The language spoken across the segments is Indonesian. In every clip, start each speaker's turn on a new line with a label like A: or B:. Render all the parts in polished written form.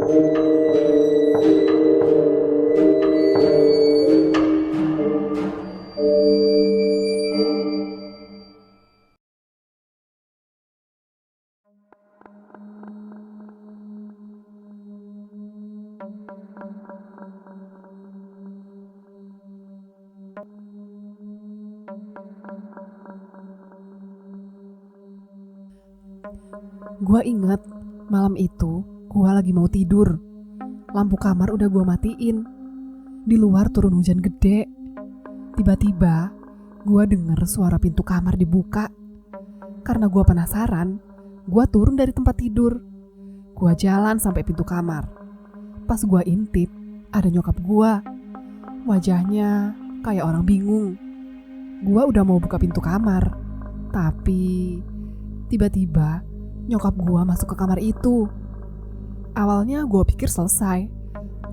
A: Gua inget malam itu gua lagi mau tidur. Lampu kamar udah gua matiin. Di luar turun hujan gede. Tiba-tiba gua denger suara pintu kamar dibuka. Karena gua penasaran, gua turun dari tempat tidur. Gua jalan sampai pintu kamar. Pas gua intip, ada nyokap gua. Wajahnya kayak orang bingung. Gua udah mau buka pintu kamar, tapi tiba-tiba nyokap gua masuk ke kamar itu. Awalnya gua pikir selesai.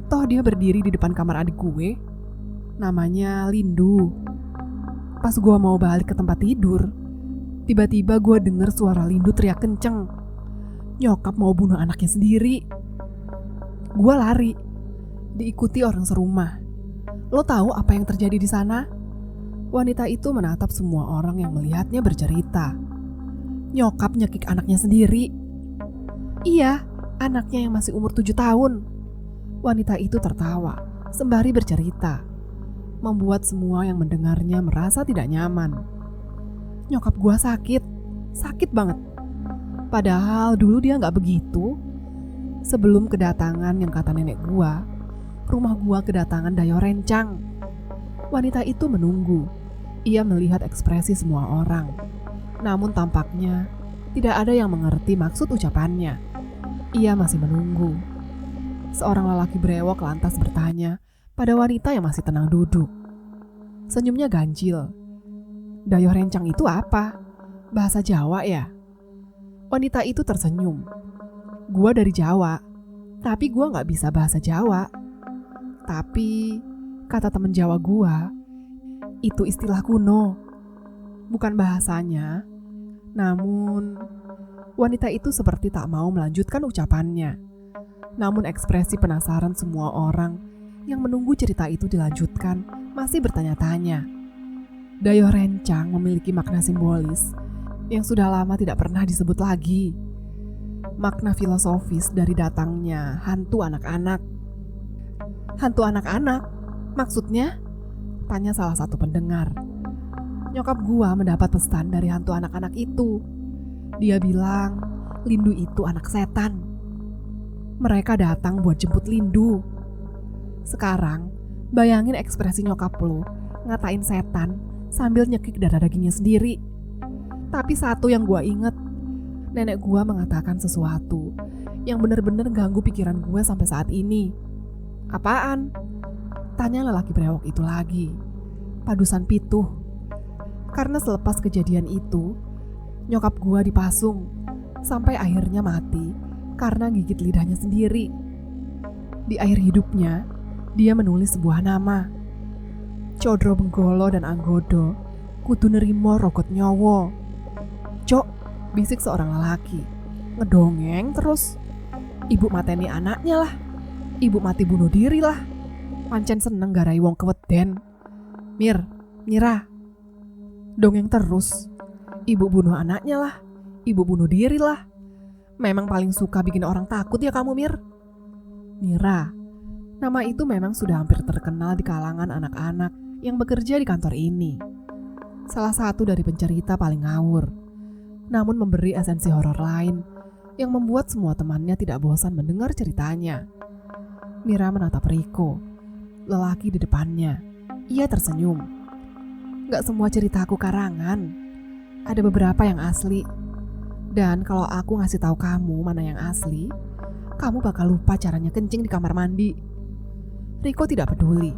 A: Toh dia berdiri di depan kamar adik gue. Namanya Lindu. Pas gua mau balik ke tempat tidur, tiba-tiba gua denger suara Lindu teriak kenceng. Nyokap mau bunuh anaknya sendiri. Gua lari, diikuti orang serumah. Lo tahu apa yang terjadi di sana? Wanita itu menatap semua orang yang melihatnya bercerita. Nyokap nyekik anaknya sendiri. Iya, anaknya yang masih umur 7 tahun. Wanita itu tertawa sembari bercerita, membuat semua yang mendengarnya merasa tidak nyaman. Nyokap gua sakit banget. Padahal dulu dia gak begitu. Sebelum kedatangan yang kata nenek gua, rumah gua kedatangan Dayo Rencang. Wanita itu menunggu. Ia melihat ekspresi semua orang. Namun tampaknya tidak ada yang mengerti maksud ucapannya. Ia masih menunggu. Seorang lelaki brewok lantas bertanya pada wanita yang masih tenang duduk. Senyumnya ganjil. Dayo Rencang itu apa? Bahasa Jawa ya? Wanita itu tersenyum. Gua dari Jawa, tapi gua gak bisa bahasa Jawa. Tapi, kata temen Jawa gua, itu istilah kuno. Bukan bahasanya. Namun, wanita itu seperti tak mau melanjutkan ucapannya. Namun ekspresi penasaran semua orang yang menunggu cerita itu dilanjutkan masih bertanya-tanya. Dayo Rencang memiliki makna simbolis yang sudah lama tidak pernah disebut lagi. Makna filosofis dari datangnya hantu anak-anak. Hantu anak-anak? Maksudnya? Tanya salah satu pendengar. Nyokap gua mendapat pesan dari hantu anak-anak itu. Dia bilang, Lindu itu anak setan. Mereka datang buat jemput Lindu. Sekarang, bayangin ekspresi nyokap lo ngatain setan sambil nyekik darah dagingnya sendiri. Tapi satu yang gua inget, nenek gua mengatakan sesuatu yang benar-benar ganggu pikiran gue sampai saat ini. Apaan? Tanya lelaki brewok itu lagi. Padusan pituh. Karena selepas kejadian itu, nyokap gua dipasung sampai akhirnya mati karena gigit lidahnya sendiri. Di akhir hidupnya, dia menulis sebuah nama. Codro Benggolo dan Anggodo, kudu nerimo rogot nyowo. Cok, bisik seorang lelaki. Ngedongeng terus. Ibu mateni anaknya lah. Ibu mati bunuh diri lah. Pancen seneng garai wong keweden. Mira. Dongeng terus. Ibu bunuh anaknya lah. Ibu bunuh diri lah. Memang paling suka bikin orang takut ya kamu, Mir. Mira. Nama itu memang sudah hampir terkenal di kalangan anak-anak yang bekerja di kantor ini. Salah satu dari pencerita paling ngawur, namun memberi esensi horor lain yang membuat semua temannya tidak bosan mendengar ceritanya. Mira menatap Riko, lelaki di depannya. Ia tersenyum. Gak semua ceritaku karangan. Ada beberapa yang asli. Dan kalau aku ngasih tahu kamu mana yang asli, kamu bakal lupa caranya kencing di kamar mandi. Riko tidak peduli.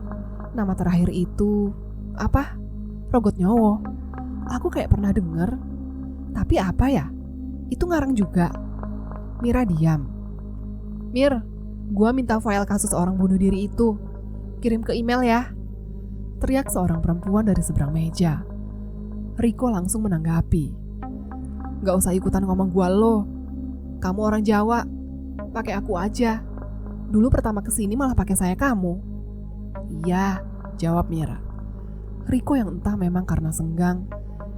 A: Nama terakhir itu apa? Rogot nyowo. Aku kayak pernah denger. Tapi apa ya? Itu ngarang juga. Mira diam. Mir, gua minta file kasus orang bunuh diri itu. Kirim ke email ya. Teriak seorang perempuan dari seberang meja. Riko langsung menanggapi. Gak usah ikutan ngomong gua lo. Kamu orang Jawa. Pakai aku aja. Dulu pertama kesini malah pakai saya kamu. Iya, jawab Mira. Riko yang entah memang karena senggang,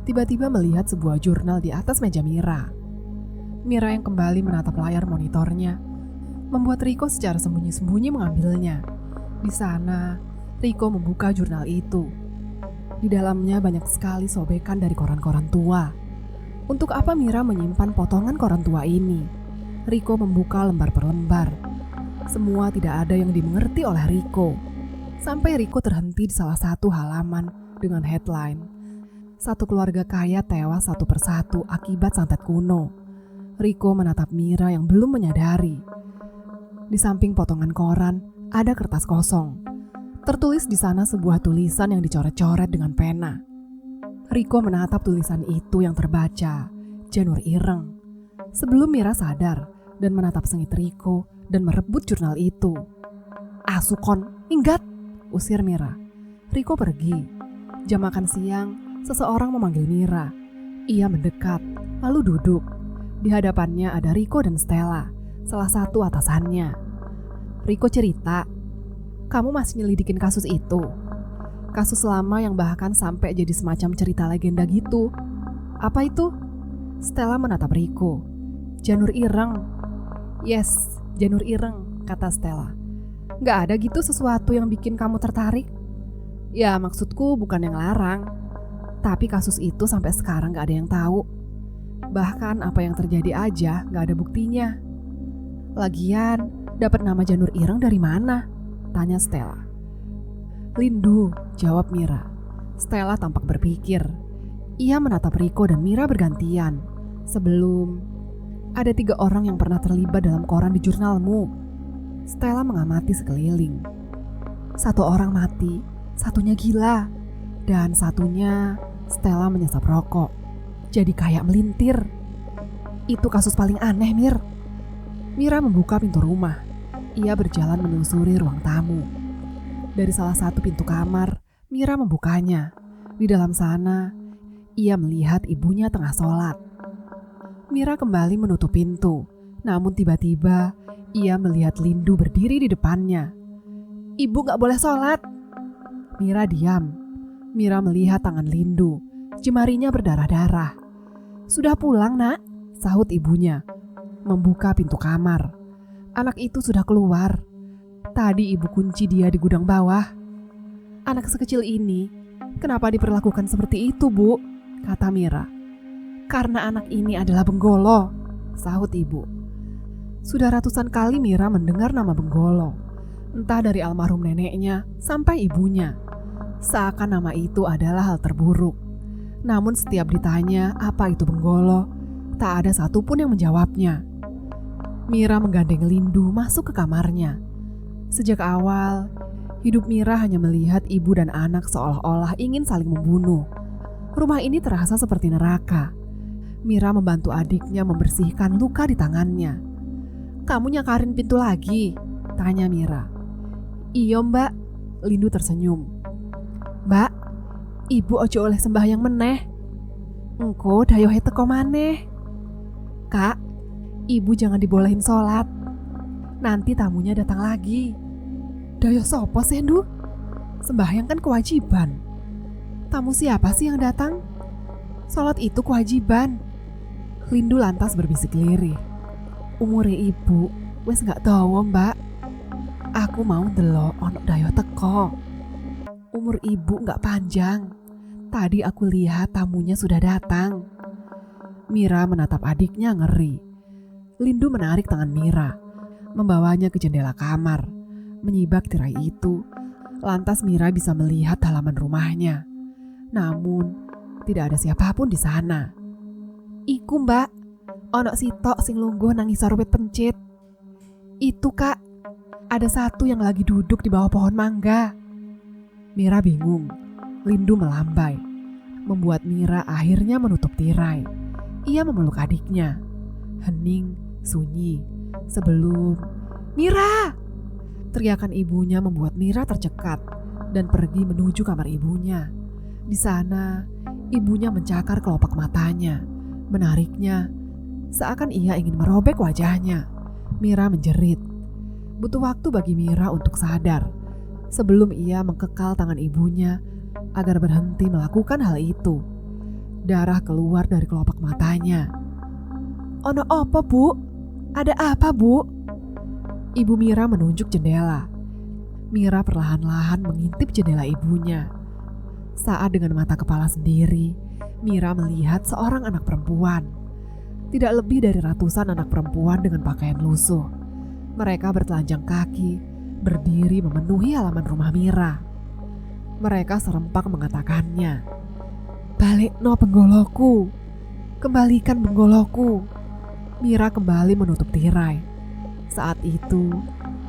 A: tiba-tiba melihat sebuah jurnal di atas meja Mira. Mira yang kembali menatap layar monitornya, membuat Riko secara sembunyi-sembunyi mengambilnya. Di sana, Riko membuka jurnal itu. Di dalamnya banyak sekali sobekan dari koran-koran tua. Untuk apa Mira menyimpan potongan koran tua ini? Riko membuka lembar per lembar. Semua tidak ada yang dimengerti oleh Riko. Sampai Riko terhenti di salah satu halaman dengan headline, "Satu keluarga kaya tewas satu persatu akibat santet kuno." Riko menatap Mira yang belum menyadari. Di samping potongan koran ada kertas kosong. Tertulis di sana sebuah tulisan yang dicoret-coret dengan pena. Riko menatap tulisan itu yang terbaca, Janur Ireng. Sebelum Mira sadar dan menatap sengit Riko dan merebut jurnal itu. "Asukon, minggat!" usir Mira. Riko pergi. Jam makan siang, seseorang memanggil Mira. Ia mendekat, lalu duduk. Di hadapannya ada Riko dan Stella, salah satu atasannya. Riko cerita, "Kamu masih nyelidikin kasus itu? Kasus lama yang bahkan sampai jadi semacam cerita legenda gitu. Apa itu?" Stella menatap Riko. "Janur Ireng." "Yes, Janur Ireng," kata Stella. "Gak ada gitu sesuatu yang bikin kamu tertarik?" "Ya maksudku bukan yang larang. Tapi kasus itu sampai sekarang gak ada yang tahu. Bahkan apa yang terjadi aja gak ada buktinya." "Lagian dapat nama Janur Ireng dari mana?" tanya Stella. "Lindu," jawab Mira. Stella tampak berpikir. Ia menatap Riko dan Mira bergantian. "Sebelum, ada 3 orang yang pernah terlibat dalam koran di jurnalmu." Stella mengamati sekeliling. 1 orang mati, satunya gila, dan satunya Stella menyesap rokok. Jadi kayak melintir. "Itu kasus paling aneh, Mir." Mira membuka pintu rumah. Ia berjalan menelusuri ruang tamu. Dari salah satu pintu kamar, Mira membukanya. Di dalam sana, ia melihat ibunya tengah sholat. Mira kembali menutup pintu, namun tiba-tiba ia melihat Lindu berdiri di depannya. "Ibu gak boleh sholat." Mira diam. Mira melihat tangan Lindu, jemarinya berdarah-darah. "Sudah pulang, Nak?" sahut ibunya. Membuka pintu kamar. Anak itu sudah keluar. Tadi ibu kunci dia di gudang bawah. "Anak sekecil ini, kenapa diperlakukan seperti itu, Bu?" kata Mira. "Karena anak ini adalah Benggolo," sahut ibu. Sudah ratusan kali Mira mendengar nama Benggolo. Entah dari almarhum neneknya sampai ibunya. Seakan nama itu adalah hal terburuk. Namun setiap ditanya apa itu Benggolo, tak ada satupun yang menjawabnya. Mira menggandeng Lindu masuk ke kamarnya. Sejak awal, hidup Mira hanya melihat ibu dan anak seolah-olah ingin saling membunuh. Rumah ini terasa seperti neraka. Mira membantu adiknya membersihkan luka di tangannya. "Kamu nyakarin pintu lagi?" tanya Mira. "Iyo, Mbak." Lindu tersenyum. "Mbak, ibu ojo oleh sembahyang meneh. Engko dayohe teko maneh." "Kak, ibu jangan dibolehin sholat. Nanti tamunya datang lagi." "Dayoh sopo sendu? Sembahyang kan kewajiban. Tamu siapa sih yang datang? Sholat itu kewajiban." Lindu lantas berbisik lirih. "Umure ibu wes gak dawa, Mbak. Aku mau ndelok ono dayoh teko. Umur ibu gak panjang. Tadi aku lihat tamunya sudah datang." Mira menatap adiknya ngeri. Lindu menarik tangan Mira, membawanya ke jendela kamar. Menyibak tirai itu, lantas Mira bisa melihat halaman rumahnya. Namun, tidak ada siapapun di sana. "Iku, Mbak, ono sitok sing lungguh nang ngisor wit pencit." "Itu, Kak, ada satu yang lagi duduk di bawah pohon mangga." Mira bingung. Lindu melambai, membuat Mira akhirnya menutup tirai. Ia memeluk adiknya. Hening, sunyi. Sebelum, "Mira!" Teriakan ibunya membuat Mira tercekat dan pergi menuju kamar ibunya. Di sana, ibunya mencakar kelopak matanya, menariknya, seakan ia ingin merobek wajahnya. Mira menjerit. Butuh waktu bagi Mira untuk sadar sebelum ia mengkekal tangan ibunya agar berhenti melakukan hal itu. Darah keluar dari kelopak matanya. "Ono apa, Bu? Ada apa, Bu?" Ibu Mira menunjuk jendela. Mira perlahan-lahan mengintip jendela ibunya. Saat dengan mata kepala sendiri, Mira melihat seorang anak perempuan. Tidak lebih dari ratusan anak perempuan dengan pakaian lusuh. Mereka bertelanjang kaki, berdiri memenuhi halaman rumah Mira. Mereka serempak mengatakannya, "Balikno benggoloku, kembalikan benggoloku." Mira kembali menutup tirai. Saat itu,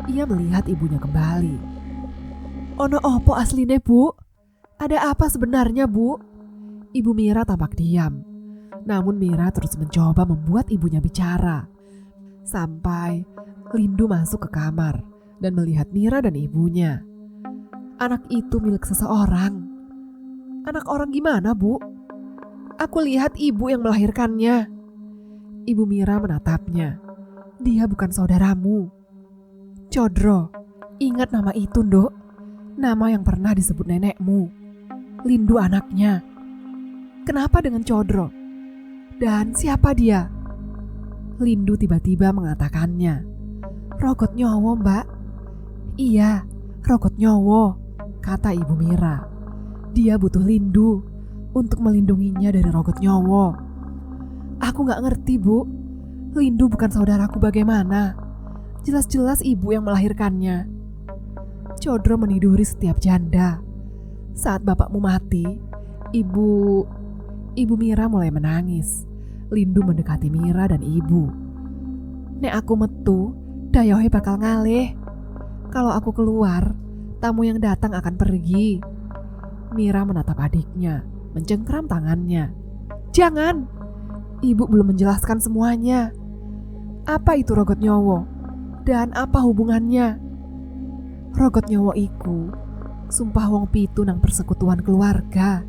A: ia melihat ibunya kembali. "Ono opo asline, Bu? Ada apa sebenarnya, Bu?" Ibu Mira tampak diam. Namun Mira terus mencoba membuat ibunya bicara. Sampai Lindu masuk ke kamar dan melihat Mira dan ibunya. "Anak itu milik seseorang." "Anak orang gimana, Bu?" "Aku lihat ibu yang melahirkannya." Ibu Mira menatapnya. "Dia bukan saudaramu." "Codro, ingat nama itu, Nduk. Nama yang pernah disebut nenekmu. Lindu anaknya." "Kenapa dengan Codro? Dan siapa dia?" Lindu tiba-tiba mengatakannya. "Rogot nyowo, Mbak." "Iya, Rogot nyowo," kata Ibu Mira. "Dia butuh Lindu untuk melindunginya dari Rogot nyowo." "Aku gak ngerti, Bu. Lindu bukan saudaraku bagaimana? Jelas-jelas ibu yang melahirkannya." "Codro meniduri setiap janda. Saat bapakmu mati, Ibu Mira mulai menangis. Lindu mendekati Mira dan ibu. "Nek aku metu, dayohe bakal ngalih. Kalau aku keluar, tamu yang datang akan pergi." Mira menatap adiknya, mencengkram tangannya. "Jangan! Ibu belum menjelaskan semuanya. Apa itu Rogot nyowo? Dan apa hubungannya?" "Rogot nyowo iku sumpah wong pitu nang persekutuan keluarga.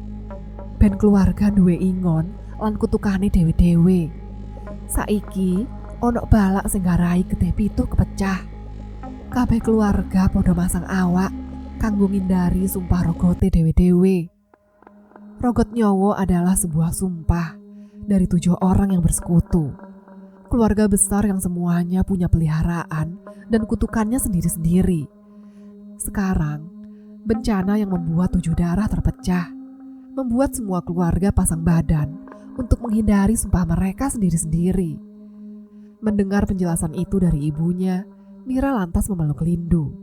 A: Ben keluarga duwe ingon lan kutukane dewe-dewe. Saiki ono balak sing garai getih pitu kepecah. Kabeh keluarga padha masang awak kanggo ngindari sumpah rogote dewe-dewe." Rogot nyowo adalah sebuah sumpah dari 7 orang yang bersekutu. Keluarga besar yang semuanya punya peliharaan dan kutukannya sendiri-sendiri. Sekarang, bencana yang membuat 7 darah terpecah membuat semua keluarga pasang badan untuk menghindari sumpah mereka sendiri-sendiri. Mendengar penjelasan itu dari ibunya, Mira lantas memeluk Lindu.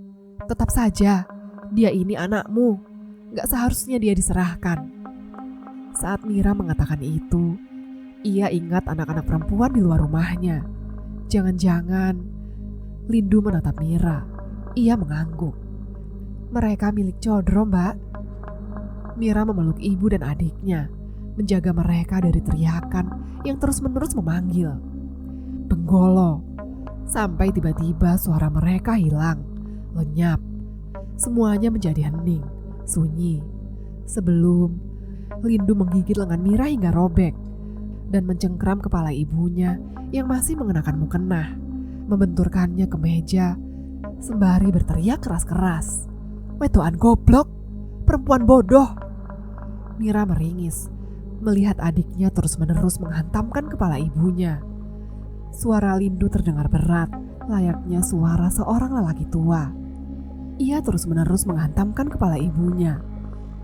A: "Tetap saja, dia ini anakmu. Gak seharusnya dia diserahkan." Saat Mira mengatakan itu, ia ingat anak-anak perempuan di luar rumahnya. Jangan-jangan Lindu menatap Mira. Ia mengangguk. "Mereka milik Codro, Mbak." Mira memeluk ibu dan adiknya, menjaga mereka dari teriakan yang terus-menerus memanggil. "Benggolo." Sampai tiba-tiba suara mereka hilang, lenyap. Semuanya menjadi hening, sunyi. Sebelum Lindu menggigit lengan Mira hingga robek dan mencengkram kepala ibunya yang masih mengenakan mukena, membenturkannya ke meja sembari berteriak keras-keras, "Wedokan goblok, perempuan bodoh." Mira meringis melihat adiknya terus-menerus menghantamkan kepala ibunya. Suara Lindu terdengar berat, layaknya suara seorang lelaki tua. Ia terus-menerus menghantamkan kepala ibunya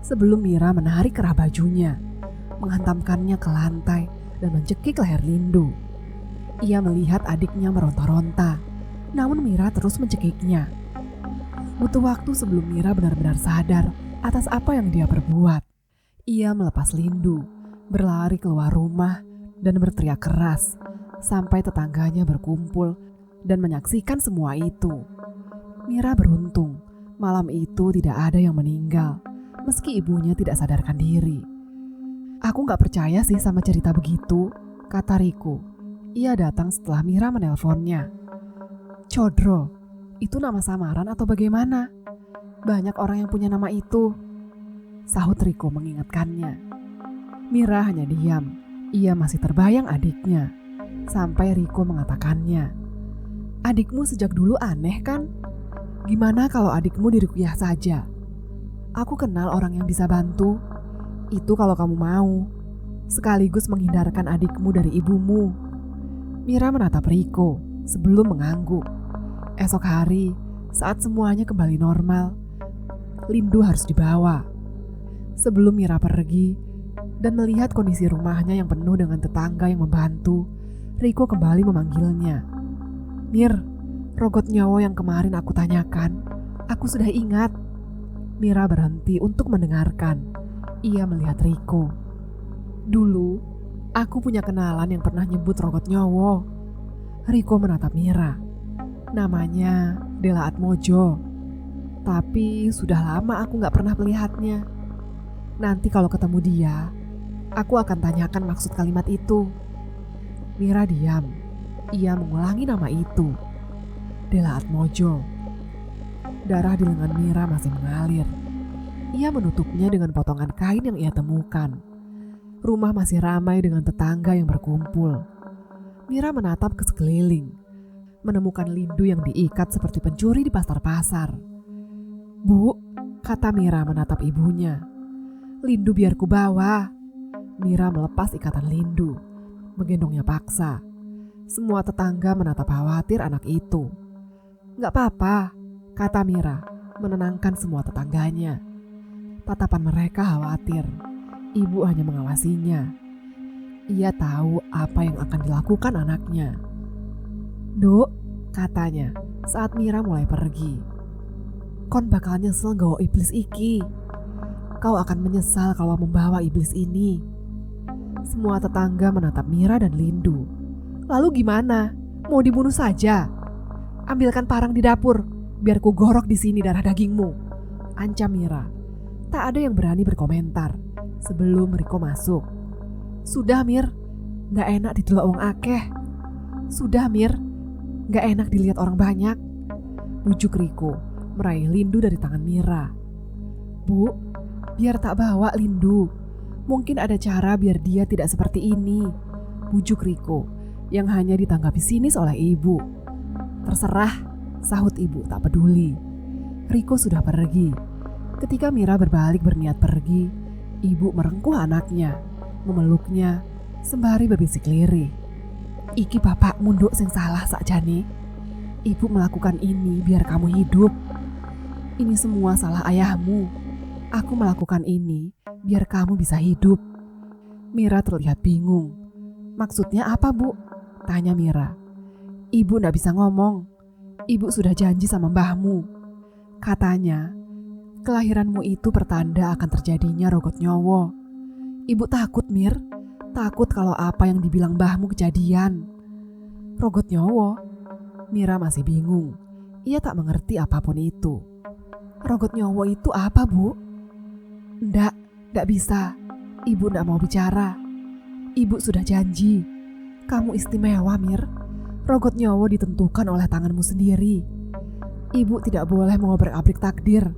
A: sebelum Mira menarik kerah bajunya, menghantamkannya ke lantai dan mencekik leher Lindu. Ia melihat adiknya meronta-ronta, namun Mira terus mencekiknya. Butuh waktu sebelum Mira benar-benar sadar atas apa yang dia perbuat. Ia melepas Lindu, berlari keluar rumah dan berteriak keras sampai tetangganya berkumpul dan menyaksikan semua itu. Mira beruntung malam itu tidak ada yang meninggal, meski ibunya tidak sadarkan diri. "Aku gak percaya sih sama cerita begitu," kata Riko. Ia datang setelah Mira menelponnya. "Codro, itu nama samaran atau bagaimana? Banyak orang yang punya nama itu," sahut Riko mengingatkannya. Mira hanya diam. Ia masih terbayang adiknya. Sampai Riko mengatakannya, "Adikmu sejak dulu aneh kan? Gimana kalau adikmu diruqyah saja? Aku kenal orang yang bisa bantu. Itu kalau kamu mau. Sekaligus menghindarkan adikmu dari ibumu. Mira menatap Riko sebelum mengangguk. Esok hari, saat semuanya kembali normal, Lindu harus dibawa. Sebelum Mira pergi dan melihat kondisi rumahnya yang penuh dengan tetangga yang membantu, Riko kembali memanggilnya. Mir, rogot nyawa yang kemarin aku tanyakan, aku sudah ingat. Mira berhenti untuk mendengarkan. Ia melihat Riko. Dulu, aku punya kenalan yang pernah nyebut rogot nyawa. Riko menatap Mira. Namanya Dela Atmojo. Tapi sudah lama aku gak pernah melihatnya. Nanti kalau ketemu dia, aku akan tanyakan maksud kalimat itu. Mira diam. Ia mengulangi nama itu. Dela Atmojo. Darah di lengan Mira masih mengalir. Ia menutupnya dengan potongan kain yang ia temukan. Rumah masih ramai dengan tetangga yang berkumpul. Mira menatap ke sekeliling, menemukan Lindu yang diikat seperti pencuri di pasar-pasar. Bu, kata Mira menatap ibunya. Lindu biar ku bawa. Mira melepas ikatan Lindu, menggendongnya paksa. Semua tetangga menatap khawatir anak itu. Gak apa-apa, kata Mira, menenangkan semua tetangganya. Tatapan mereka khawatir. Ibu hanya mengawasinya. Ia tahu apa yang akan dilakukan anaknya. Dok, katanya saat Mira mulai pergi. Kon bakal nyesel gawa iblis iki. Kau akan menyesal kalau membawa iblis ini. Semua tetangga menatap Mira dan Lindu. Lalu gimana? Mau dibunuh saja? Ambilkan parang di dapur, biar ku gorok di sini darah dagingmu, ancam Mira. Tak ada yang berani berkomentar sebelum Riko masuk. Sudah Mir, gak enak didelok wong akeh. Sudah Mir, gak enak dilihat orang banyak, bujuk Riko meraih Lindu dari tangan Mira. Bu, biar tak bawa Lindu. Mungkin ada cara biar dia tidak seperti ini, bujuk Riko yang hanya ditanggapi sinis oleh ibu. Terserah, sahut ibu tak peduli. Riko sudah pergi. Ketika Mira berbalik berniat pergi, ibu merengkuh anaknya, memeluknya, sembari berbisik lirih. Iki bapak munduk sing salah sakjane. Ibu melakukan ini biar kamu hidup. Ini semua salah ayahmu. Aku melakukan ini biar kamu bisa hidup. Mira terlihat bingung. Maksudnya apa, Bu? Tanya Mira. Ibu gak bisa ngomong. Ibu sudah janji sama mbahmu. Katanya, kelahiranmu itu pertanda akan terjadinya rogot nyawa. Ibu takut, Mir. Takut kalau apa yang dibilang mbahmu kejadian. Rogot nyawa? Mira masih bingung. Ia tak mengerti apapun itu. Rogot nyawa itu apa, Bu? Ndak bisa. Ibu ndak mau bicara. Ibu sudah janji. Kamu istimewa, Mir. Rogot nyawa ditentukan oleh tanganmu sendiri. Ibu tidak boleh mengobrak-abrik takdir.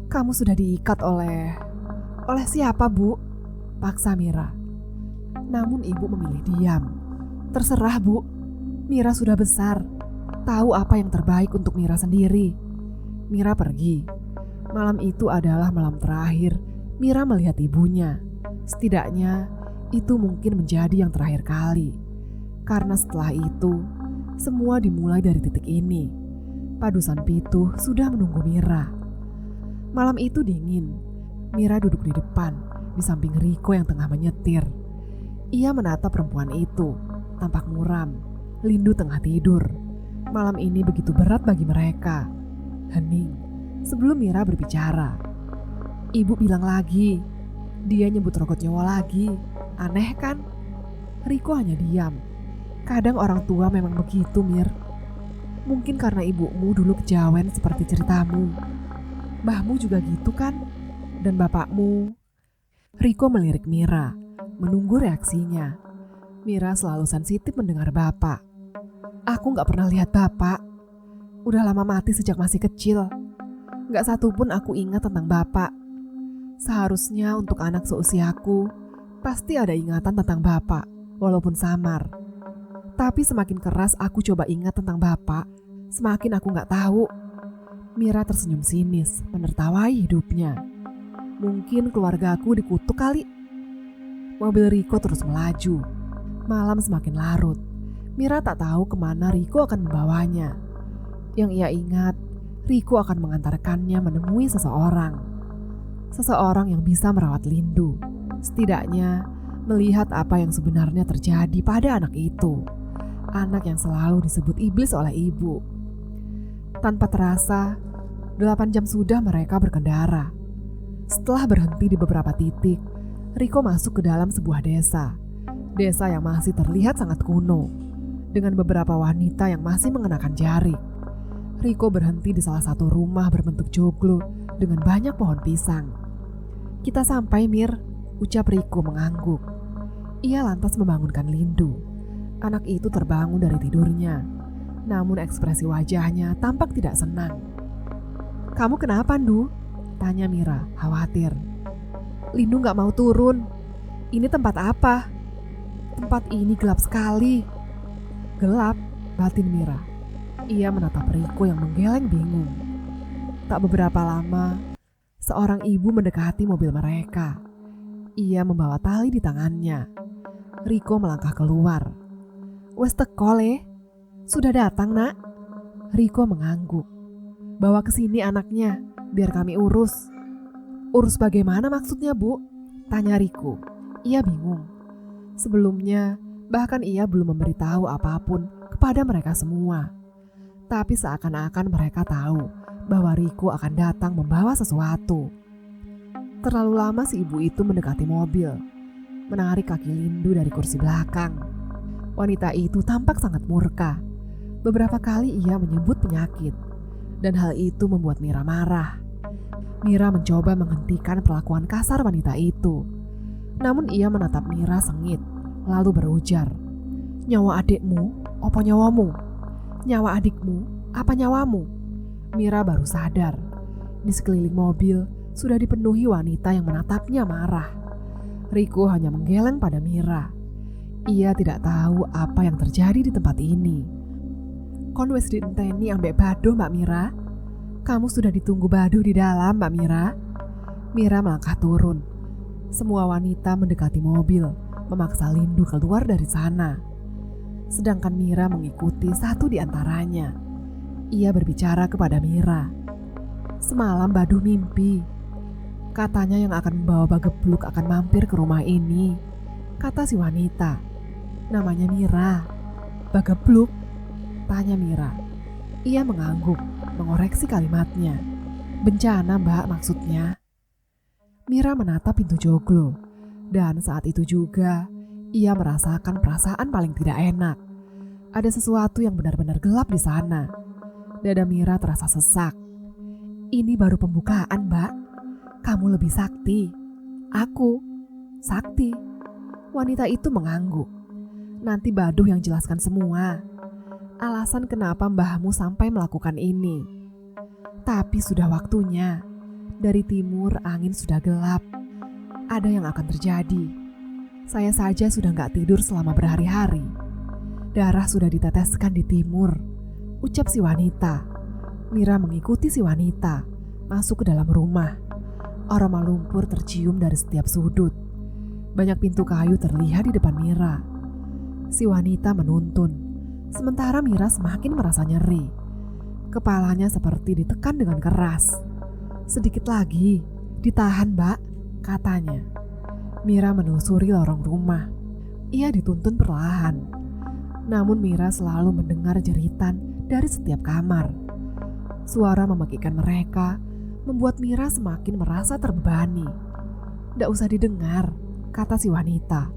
A: Kamu sudah diikat oleh siapa, Bu? Paksa Mira. Namun ibu memilih diam. Terserah, Bu. Mira sudah besar. Tahu apa yang terbaik untuk Mira sendiri. Mira pergi. Malam itu adalah malam terakhir Mira melihat ibunya. Setidaknya itu mungkin menjadi yang terakhir kali. Karena setelah itu, semua dimulai dari titik ini. Padusan Pitu sudah menunggu Mira. Malam itu dingin. Mira duduk di depan, di samping Riko yang tengah menyetir. Ia menatap perempuan itu, tampak muram. Lindu tengah tidur. Malam ini begitu berat bagi mereka. Hening, sebelum Mira berbicara. Ibu bilang lagi, dia nyebut rogot nyawa lagi. Aneh kan? Riko hanya diam. Kadang orang tua memang begitu, Mir. Mungkin karena ibumu dulu kejawen seperti ceritamu. Mbahmu juga gitu kan? Dan bapakmu. Riko melirik Mira, menunggu reaksinya. Mira selalu sensitif mendengar bapak. Aku gak pernah lihat bapak. Udah lama mati sejak masih kecil. Gak satu pun aku ingat tentang bapak. Seharusnya untuk anak seusiaku, pasti ada ingatan tentang bapak, walaupun samar. Tapi semakin keras aku coba ingat tentang bapak, semakin aku gak tahu. Mira tersenyum sinis, menertawai hidupnya. Mungkin keluargaku dikutuk kali. Mobil Riko terus melaju. Malam semakin larut. Mira tak tahu kemana Riko akan membawanya. Yang ia ingat, Riko akan mengantarkannya menemui seseorang. Seseorang yang bisa merawat Lindu. Setidaknya melihat apa yang sebenarnya terjadi pada anak itu. Anak yang selalu disebut iblis oleh ibu. Tanpa terasa, 8 jam sudah mereka berkendara. Setelah berhenti di beberapa titik, Riko masuk ke dalam sebuah desa. Desa yang masih terlihat sangat kuno, dengan beberapa wanita yang masih mengenakan jarik. Riko berhenti di salah satu rumah berbentuk joglo dengan banyak pohon pisang. "Kita sampai, Mir," ucap Riko mengangguk. Ia lantas membangunkan Lindu. Anak itu terbangun dari tidurnya, namun ekspresi wajahnya tampak tidak senang. "Kamu kenapa, Ndu?" tanya Mira, khawatir. "Lindu gak mau turun. Ini tempat apa?" "Tempat ini gelap sekali." "Gelap?" batin Mira. Ia menatap Riko yang menggeleng bingung. Tak beberapa lama, seorang ibu mendekati mobil mereka. Ia membawa tali di tangannya. Riko melangkah keluar. "Wes teko le? Sudah datang, Nak?" Riko mengangguk. "Bawa ke sini anaknya, biar kami urus." "Urus bagaimana maksudnya, Bu?" tanya Riko. Ia bingung. Sebelumnya, bahkan ia belum memberitahu apapun kepada mereka semua. Tapi seakan-akan mereka tahu bahwa Riko akan datang membawa sesuatu. Terlalu lama si ibu itu mendekati mobil, menarik kaki Lindu dari kursi belakang. Wanita itu tampak sangat murka. Beberapa kali ia menyebut penyakit, dan hal itu membuat Mira marah. Mira mencoba menghentikan perlakuan kasar wanita itu. Namun ia menatap Mira sengit, lalu berujar, "Nyawa adikmu, apa nyawamu? Nyawa adikmu, apa nyawamu?" Mira baru sadar. Di sekeliling mobil sudah dipenuhi wanita yang menatapnya marah. Riko hanya menggeleng pada Mira. Ia tidak tahu apa yang terjadi di tempat ini. "Kon wis dienteni ambek Baduh, Mbak Mira. Kamu sudah ditunggu Baduh di dalam, Mbak Mira." Mira melangkah turun. Semua wanita mendekati mobil, memaksa Lindu keluar dari sana. Sedangkan Mira mengikuti satu di antaranya. Ia berbicara kepada Mira. "Semalam Baduh mimpi. Katanya yang akan membawa Bagebluk akan mampir ke rumah ini," kata si wanita. "Namanya Mira." "Bagebluk?" tanya Mira. Ia mengangguk, mengoreksi kalimatnya. "Bencana, Mbak, maksudnya." Mira menatap pintu joglo, dan saat itu juga ia merasakan perasaan paling tidak enak. Ada sesuatu yang benar-benar gelap di sana. Dada Mira terasa sesak. "Ini baru pembukaan, Mbak. Kamu lebih sakti." "Aku sakti?" Wanita itu mengangguk. "Nanti Baduh yang jelaskan semua. Alasan kenapa mbahmu sampai melakukan ini. Tapi sudah waktunya. Dari timur angin sudah gelap. Ada yang akan terjadi. Saya saja sudah gak tidur selama berhari-hari. Darah sudah diteteskan di timur," ucap si wanita. Mira mengikuti si wanita masuk ke dalam rumah. Aroma lumpur tercium dari setiap sudut. Banyak pintu kayu terlihat di depan Mira. Si wanita menuntun, sementara Mira semakin merasa nyeri. Kepalanya seperti ditekan dengan keras. "Sedikit lagi, ditahan, Mbak," katanya. Mira menelusuri lorong rumah. Ia dituntun perlahan. Namun Mira selalu mendengar jeritan dari setiap kamar. Suara memekikkan mereka membuat Mira semakin merasa terbebani. "Nggak usah didengar," kata si wanita.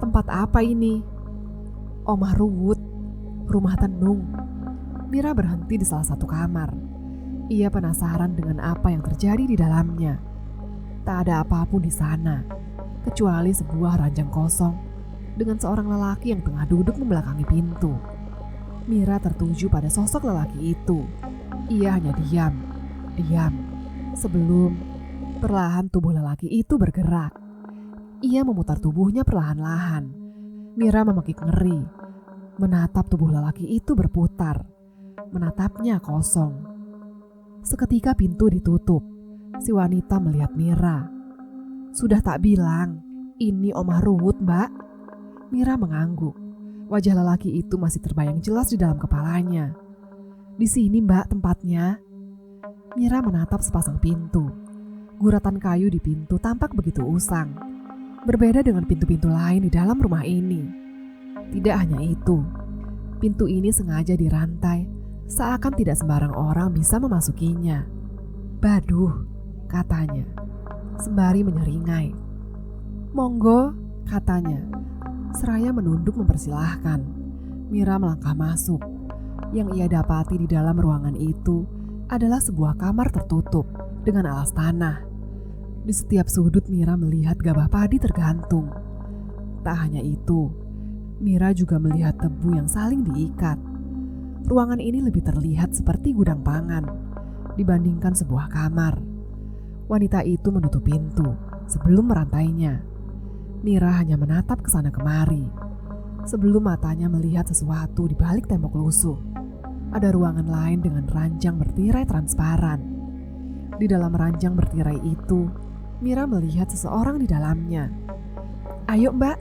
A: "Tempat apa ini?" "Omah Ruwut, rumah tenung." Mira berhenti di salah satu kamar. Ia penasaran dengan apa yang terjadi di dalamnya. Tak ada apapun di sana, kecuali sebuah ranjang kosong dengan seorang lelaki yang tengah duduk membelakangi pintu. Mira tertuju pada sosok lelaki itu. Ia hanya diam, sebelum perlahan tubuh lelaki itu bergerak. Ia memutar tubuhnya perlahan-lahan. Mira memekik ngeri, menatap tubuh lelaki itu berputar, menatapnya kosong. Seketika pintu ditutup. Si wanita melihat Mira. "Sudah tak bilang, ini omah ruwut, Mbak." Mira mengangguk. Wajah lelaki itu masih terbayang jelas di dalam kepalanya. "Di sini, Mbak, tempatnya." Mira menatap sepasang pintu. Guratan kayu di pintu tampak begitu usang. Berbeda dengan pintu-pintu lain di dalam rumah ini. Tidak hanya itu, pintu ini sengaja dirantai, seakan tidak sembarang orang bisa memasukinya. "Baduh," katanya, sembari menyeringai. "Monggo," katanya, seraya menunduk mempersilahkan. Mira melangkah masuk. Yang ia dapati di dalam ruangan itu adalah sebuah kamar tertutup dengan alas tanah. Di setiap sudut Mira melihat gabah padi tergantung. Tak hanya itu, Mira juga melihat tebu yang saling diikat. Ruangan ini lebih terlihat seperti gudang pangan dibandingkan sebuah kamar. Wanita itu menutup pintu sebelum merantainya. Mira hanya menatap ke sana kemari. Sebelum matanya melihat sesuatu di balik tembok lusuh. Ada ruangan lain dengan ranjang bertirai transparan. Di dalam ranjang bertirai itu, Mira melihat seseorang di dalamnya. "Ayo, Mbak,"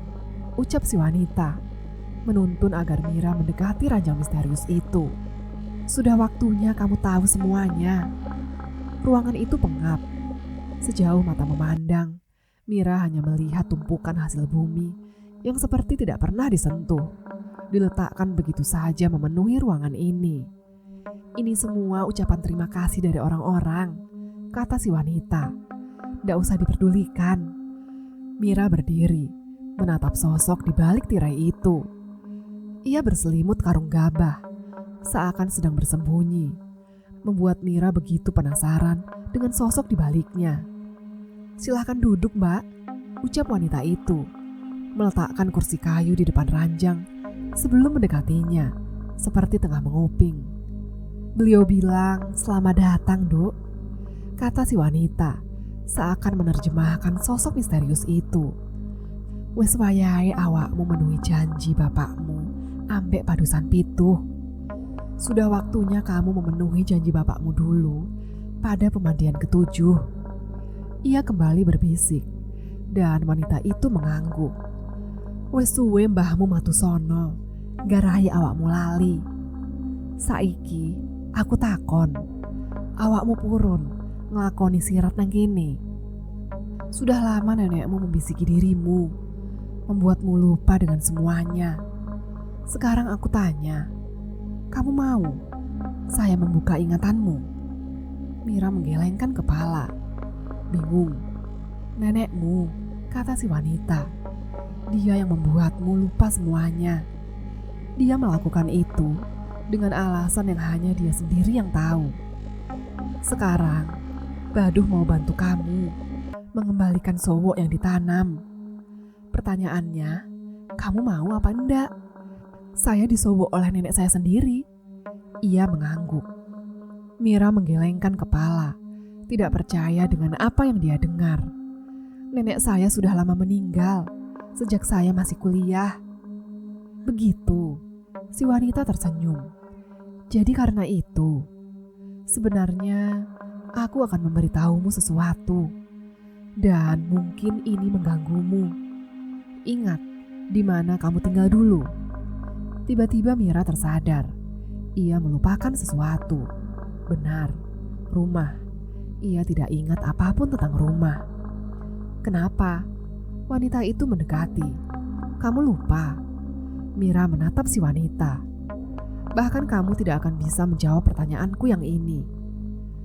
A: ucap si wanita, menuntun agar Mira mendekati ranjang misterius itu. "Sudah waktunya kamu tahu semuanya." Ruangan itu pengap. Sejauh mata memandang, Mira hanya melihat tumpukan hasil bumi yang seperti tidak pernah disentuh, diletakkan begitu saja memenuhi ruangan ini. "Ini semua ucapan terima kasih dari orang-orang," kata si wanita. "Nggak usah diperdulikan." Mira berdiri, menatap sosok di balik tirai itu. Ia berselimut karung gabah, seakan sedang bersembunyi, membuat Mira begitu penasaran dengan sosok di baliknya. "Silakan duduk, Mbak," ucap wanita itu, meletakkan kursi kayu di depan ranjang sebelum mendekatinya, seperti tengah menguping. "Beliau bilang, 'Selamat datang, Duk,'" kata si wanita, seakan menerjemahkan sosok misterius itu. "Wes wayahe awakmu menuhi janji bapakmu ambek padusan pituh. Sudah waktunya kamu memenuhi janji bapakmu dulu pada pemandian ke-7. Ia kembali berbisik, dan wanita itu mengangguk. "Wes suwe mbahmu matu sono, garahi awakmu lali. Saiki aku takon, awakmu purun nglakoni sirat nang kene. Sudah lama nenekmu membisiki dirimu, membuatmu lupa dengan semuanya. Sekarang aku tanya, kamu mau saya membuka ingatanmu?" Mira menggelengkan kepala, bingung. "Nenekmu," kata si wanita. "Dia yang membuatmu lupa semuanya. Dia melakukan itu dengan alasan yang hanya dia sendiri yang tahu. Sekarang, Baduh mau bantu kamu mengembalikan sowok yang ditanam. Pertanyaannya, kamu mau apa enggak? Saya disowok oleh nenek saya sendiri." Ia mengangguk. Mira menggelengkan kepala, tidak percaya dengan apa yang dia dengar. "Nenek saya sudah lama meninggal, sejak saya masih kuliah." "Begitu," si wanita tersenyum. "Jadi karena itu, sebenarnya aku akan memberitahumu sesuatu, dan mungkin ini mengganggumu. Ingat di mana kamu tinggal dulu." Tiba-tiba Mira tersadar. Ia melupakan sesuatu. Benar, rumah. Ia tidak ingat apapun tentang rumah. "Kenapa?" Wanita itu mendekati. "Kamu lupa?" Mira menatap si wanita. "Bahkan kamu tidak akan bisa menjawab pertanyaanku yang ini.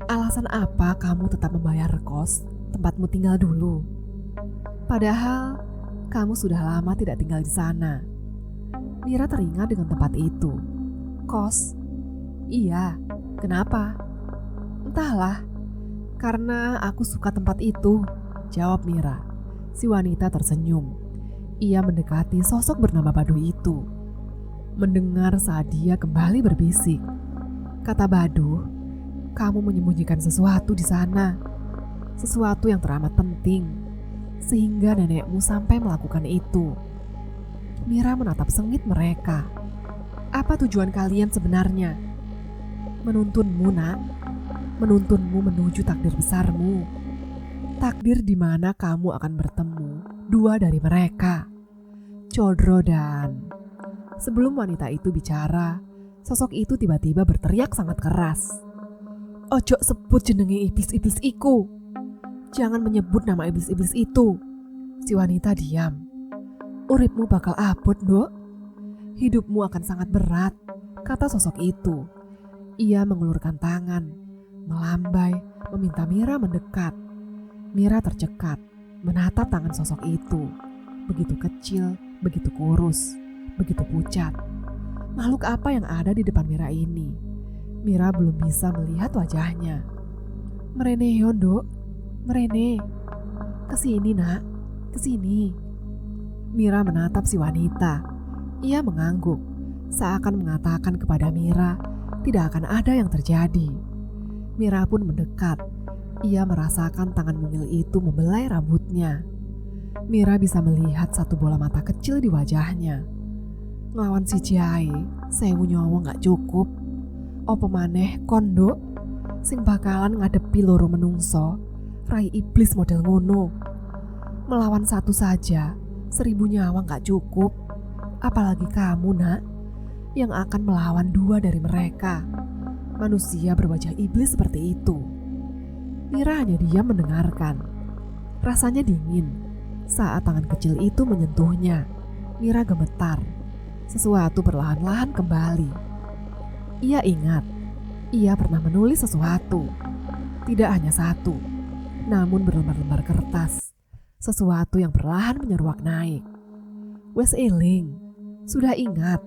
A: Alasan apa kamu tetap membayar kos tempatmu tinggal dulu? Padahal kamu sudah lama tidak tinggal di sana." Mira teringat dengan tempat itu. "Kos?" "Iya, kenapa?" "Entahlah, karena aku suka tempat itu," jawab Mira. Si wanita tersenyum. Ia mendekati sosok bernama Baduh itu. Mendengar saat dia kembali berbisik. Kata Baduh, "Kamu menyembunyikan sesuatu di sana. Sesuatu yang teramat penting, sehingga nenekmu sampai melakukan itu." Mira menatap sengit mereka. "Apa tujuan kalian sebenarnya?" "Menuntunmu, nak." menuntunmu menuju takdir besarmu. Takdir di mana kamu akan bertemu dua dari mereka, Chodro dan... Sebelum wanita itu bicara, sosok itu tiba-tiba berteriak sangat keras. Ojo sebut jenenge iblis-iblis iku. Jangan menyebut nama iblis-iblis itu. Si wanita diam. Uripmu bakal abot, Nduk. Hidupmu akan sangat berat, kata sosok itu. Ia mengulurkan tangan, melambai, meminta Mira mendekat. Mira tercekat, menatap tangan sosok itu. Begitu kecil, begitu kurus, begitu pucat. Makhluk apa yang ada di depan Mira ini? Mira belum bisa melihat wajahnya. Merene Nduk, merene. Kesini nak, kesini. Mira menatap si wanita. Ia mengangguk, seakan mengatakan kepada Mira tidak akan ada yang terjadi. Mira pun mendekat. Ia merasakan tangan mungil itu membelai rambutnya. Mira bisa melihat satu bola mata kecil di wajahnya. Nglawan si Jai, 1000 nyawa gak cukup. Apa maneh kondo sing bakalan ngadepi loro menungso, rai iblis model ngono. Melawan satu saja, 1000 nyawa gak cukup. Apalagi kamu nak, yang akan melawan dua dari mereka. Manusia berwajah iblis seperti itu. Mira hanya diam mendengarkan. Rasanya dingin saat tangan kecil itu menyentuhnya. Mira gemetar. Sesuatu perlahan-lahan kembali. Ia ingat, ia pernah menulis sesuatu. Tidak hanya satu, namun berlembar-lembar kertas. Sesuatu yang perlahan menyeruak naik. Wes eling, sudah ingat?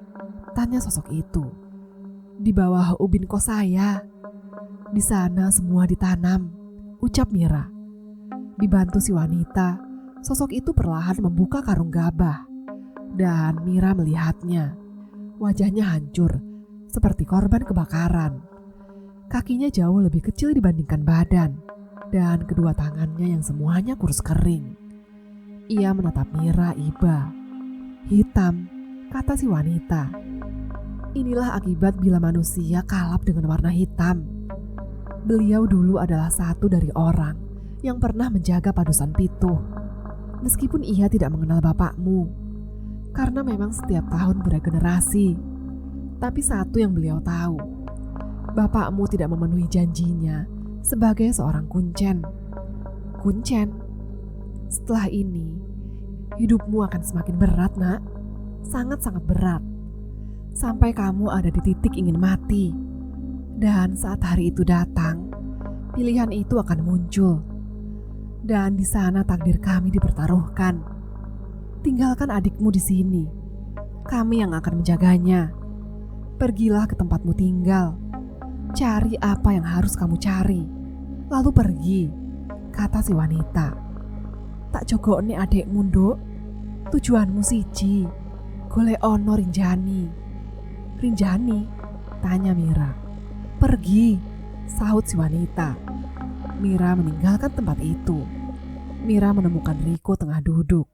A: Tanya sosok itu. Di bawah ubin kos saya. Di sana semua ditanam, ucap Mira. Dibantu si wanita, sosok itu perlahan membuka karung gabah. Dan Mira melihatnya. Wajahnya hancur, seperti korban kebakaran. Kakinya jauh lebih kecil dibandingkan badan. Dan kedua tangannya yang semuanya kurus kering. Ia menatap Mira iba. Hitam, kata si wanita. Inilah akibat bila manusia kalap dengan warna hitam. Beliau dulu adalah satu dari orang yang pernah menjaga padusan Pituh. Meskipun ia tidak mengenal bapakmu. Karena memang setiap tahun beregenerasi. Tapi satu yang beliau tahu. Bapakmu tidak memenuhi janjinya sebagai seorang kuncen. Kuncen? Setelah ini, hidupmu akan semakin berat, nak. Sangat-sangat berat. Sampai kamu ada di titik ingin mati. Dan saat hari itu datang, pilihan itu akan muncul. Dan di sana takdir kami dipertaruhkan. Tinggalkan adikmu di sini. Kami yang akan menjaganya. Pergilah ke tempatmu tinggal. Cari apa yang harus kamu cari. Lalu pergi, kata si wanita. Tak jogokne adikmu, Nduk. Tujuanmu siji, golek ono Rinjani. Rinjani? Tanya Mira. Pergi, sahut si wanita. Mira meninggalkan tempat itu. Mira menemukan Riko tengah duduk.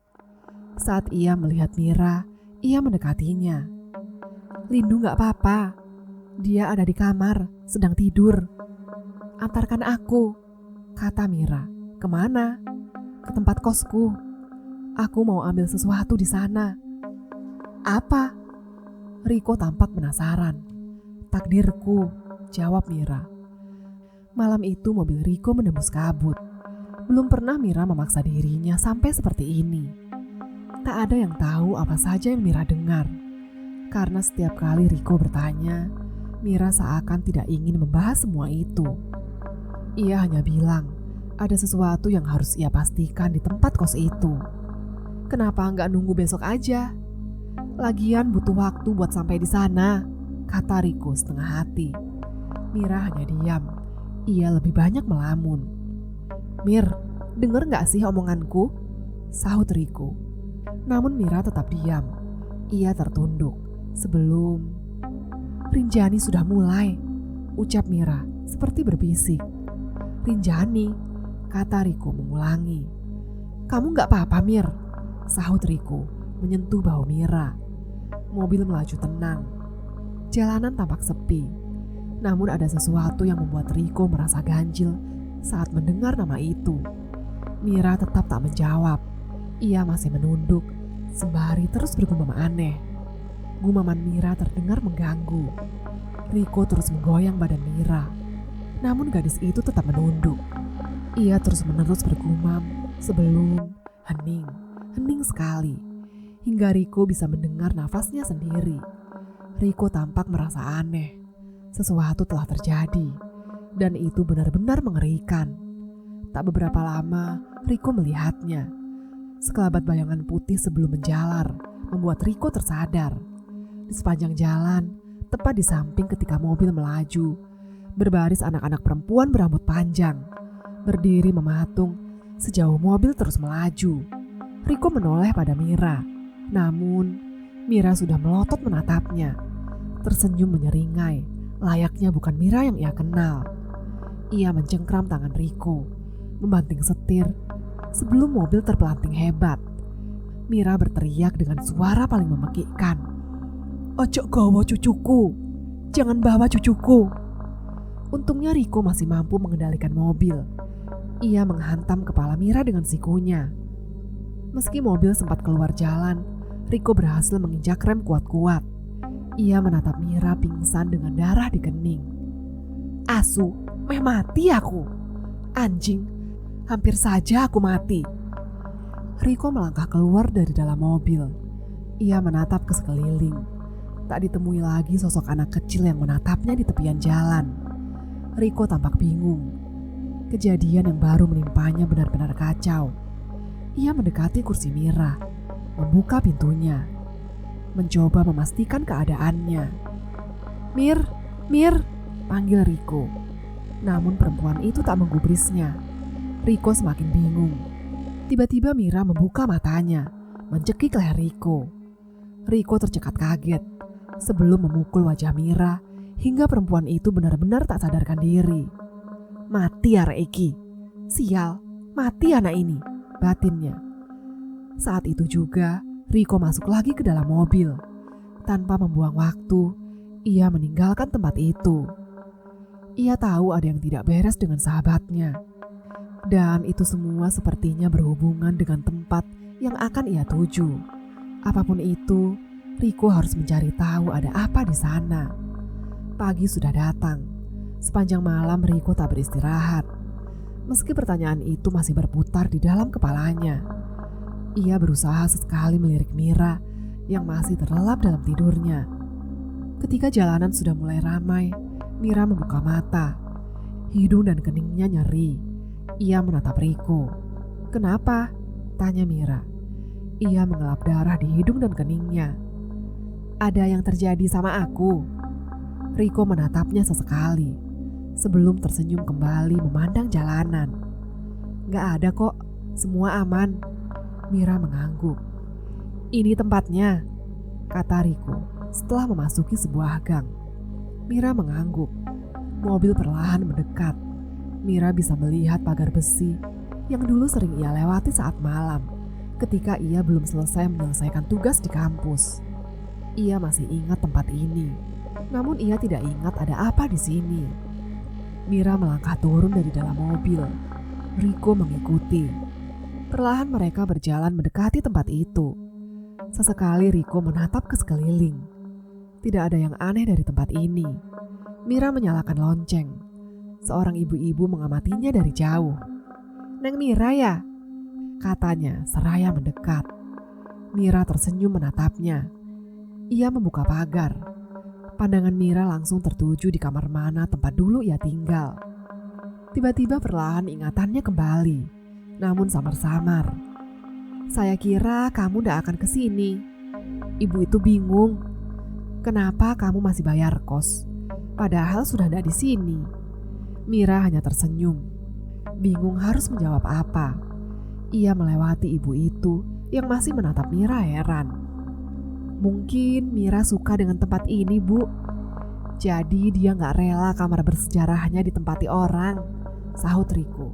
A: Saat ia melihat Mira, ia mendekatinya. Lindu gak apa-apa. Dia ada di kamar, sedang tidur. Antarkan aku, kata Mira. Kemana? Ke tempat kosku. Aku mau ambil sesuatu di sana. Apa? Riko tampak penasaran. Takdirku, jawab Mira. Malam itu mobil Riko menembus kabut. Belum pernah Mira memaksa dirinya sampai seperti ini. Tak ada yang tahu apa saja yang Mira dengar. Karena setiap kali Riko bertanya, Mira seakan tidak ingin membahas semua itu. Ia hanya bilang, ada sesuatu yang harus ia pastikan di tempat kos itu. Kenapa nggak nunggu besok aja? Lagian butuh waktu buat sampai di sana, kata Riko setengah hati. Mira hanya diam. Ia lebih banyak melamun. Mir, denger nggak sih omonganku? Sahut Riko. Namun Mira tetap diam. Ia tertunduk sebelum... Rinjani sudah mulai, ucap Mira seperti berbisik. Rinjani, kata Riko mengulangi. Kamu gak apa-apa Mir, sahut Riko menyentuh bahu Mira. Mobil melaju tenang. Jalanan tampak sepi. Namun ada sesuatu yang membuat Riko merasa ganjil saat mendengar nama itu. Mira tetap tak menjawab. Ia masih menunduk, sembari terus bergumam aneh. Gumaman Mira terdengar mengganggu. Riko terus menggoyang badan Mira. Namun gadis itu tetap menunduk. Ia terus-menerus bergumam sebelum hening sekali. Hingga Riko bisa mendengar nafasnya sendiri. Riko tampak merasa aneh. Sesuatu telah terjadi. Dan itu benar-benar mengerikan. Tak beberapa lama, Riko melihatnya. Sekelabat bayangan putih sebelum menjalar, membuat Riko tersadar. Di sepanjang jalan, tepat di samping ketika mobil melaju, berbaris anak-anak perempuan berambut panjang, berdiri mematung sejauh mobil terus melaju. Riko menoleh pada Mira. Namun, Mira sudah melotot menatapnya, tersenyum menyeringai, layaknya bukan Mira yang ia kenal. Ia mencengkram tangan Riko, membanting setir, sebelum mobil terpelanting hebat. Mira berteriak dengan suara paling memekikkan. "Ojo gowo cucuku, jangan bawa cucuku." Untungnya Riko masih mampu mengendalikan mobil. Ia menghantam kepala Mira dengan sikunya. Meski mobil sempat keluar jalan, Riko berhasil menginjak rem kuat-kuat. Ia menatap Mira pingsan dengan darah di kening. "Asu, meh mati aku. Anjing, hampir saja aku mati." Riko melangkah keluar dari dalam mobil. Ia menatap ke sekeliling. Tak ditemui lagi sosok anak kecil yang menatapnya di tepian jalan. Riko tampak bingung. Kejadian yang baru menimpanya benar-benar kacau. Ia mendekati kursi Mira, membuka pintunya, mencoba memastikan keadaannya. Mir, panggil Riko. Namun perempuan itu tak menggubrisnya. Riko semakin bingung. Tiba-tiba Mira membuka matanya, mencekik leher Riko. Riko tercekat kaget sebelum memukul wajah Mira hingga perempuan itu benar-benar tak sadarkan diri. "Mati arek iki. Sial, mati anak ini," batinnya. Saat itu juga Riko masuk lagi ke dalam mobil. Tanpa membuang waktu, ia meninggalkan tempat itu. Ia tahu ada yang tidak beres dengan sahabatnya. Dan itu semua sepertinya berhubungan dengan tempat yang akan ia tuju. Apapun itu, Riko harus mencari tahu ada apa di sana. Pagi sudah datang. Sepanjang malam Riko tak beristirahat. Meski pertanyaan itu masih berputar di dalam kepalanya. Ia berusaha sesekali melirik Mira yang masih terlelap dalam tidurnya. Ketika jalanan sudah mulai ramai, Mira membuka mata. Hidung dan keningnya nyeri. Ia menatap Riko. "Kenapa?" tanya Mira. Ia mengelap darah di hidung dan keningnya. "Ada yang terjadi sama aku?" Riko menatapnya sesekali, sebelum tersenyum kembali memandang jalanan. "Gak ada kok, semua aman." Mira mengangguk. "Ini tempatnya," kata Riko setelah memasuki sebuah gang. Mira mengangguk. Mobil perlahan mendekat. Mira bisa melihat pagar besi yang dulu sering ia lewati saat malam ketika ia belum selesai menyelesaikan tugas di kampus. Ia masih ingat tempat ini, namun ia tidak ingat ada apa di sini. Mira melangkah turun dari dalam mobil. Riko mengikuti. Perlahan mereka berjalan mendekati tempat itu. Sesekali Riko menatap ke sekeliling. Tidak ada yang aneh dari tempat ini. Mira menyalakan lonceng. Seorang ibu-ibu mengamatinya dari jauh. "Neng Mira ya?" katanya seraya mendekat. Mira tersenyum menatapnya. Ia membuka pagar. Pandangan Mira langsung tertuju di kamar mana tempat dulu ia tinggal. Tiba-tiba perlahan ingatannya kembali, namun samar-samar. "Saya kira kamu tidak akan kesini." Ibu itu bingung. "Kenapa kamu masih bayar kos? Padahal sudah tidak di sini." Mira hanya tersenyum, bingung harus menjawab apa. Ia melewati ibu itu yang masih menatap Mira heran. "Mungkin Mira suka dengan tempat ini, Bu. Jadi dia gak rela kamar bersejarahnya ditempati orang," sahut Riko.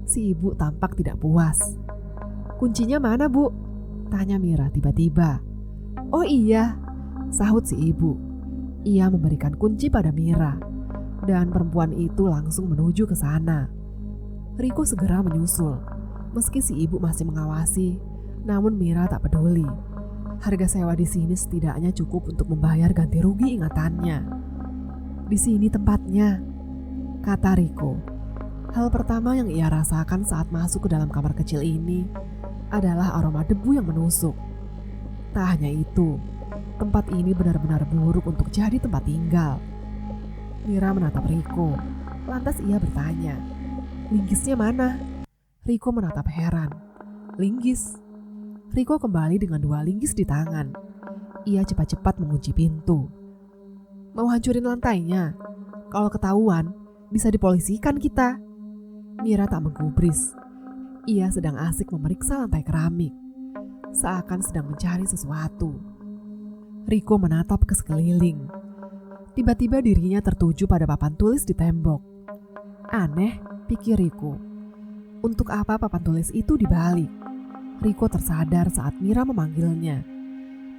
A: Si ibu tampak tidak puas. "Kuncinya mana, Bu?" tanya Mira tiba-tiba. "Oh iya," sahut si ibu. Ia memberikan kunci pada Mira. dan perempuan itu langsung menuju ke sana. Riko segera menyusul. Meski si ibu masih mengawasi, namun Mira tak peduli. Harga sewa di sini setidaknya cukup untuk membayar ganti rugi ingatannya. Di sini tempatnya, kata Riko. Hal pertama yang ia rasakan saat masuk ke dalam kamar kecil ini adalah aroma debu yang menusuk. Tak hanya itu, tempat ini benar-benar buruk untuk jadi tempat tinggal. Mira menatap Riko, lantas ia bertanya, "Linggisnya mana?" Riko menatap heran. "Linggis?" Riko kembali dengan 2 linggis di tangan. Ia cepat-cepat mengunci pintu. "Mau hancurin lantainya? Kalau ketahuan, bisa dipolisikan kita." Mira tak menggubris. Ia sedang asik memeriksa lantai keramik, seakan sedang mencari sesuatu. Riko menatap ke sekeliling. Tiba-tiba dirinya tertuju pada papan tulis di tembok. Aneh, pikir Riko. Untuk apa papan tulis itu dibalik? Riko tersadar saat Mira memanggilnya.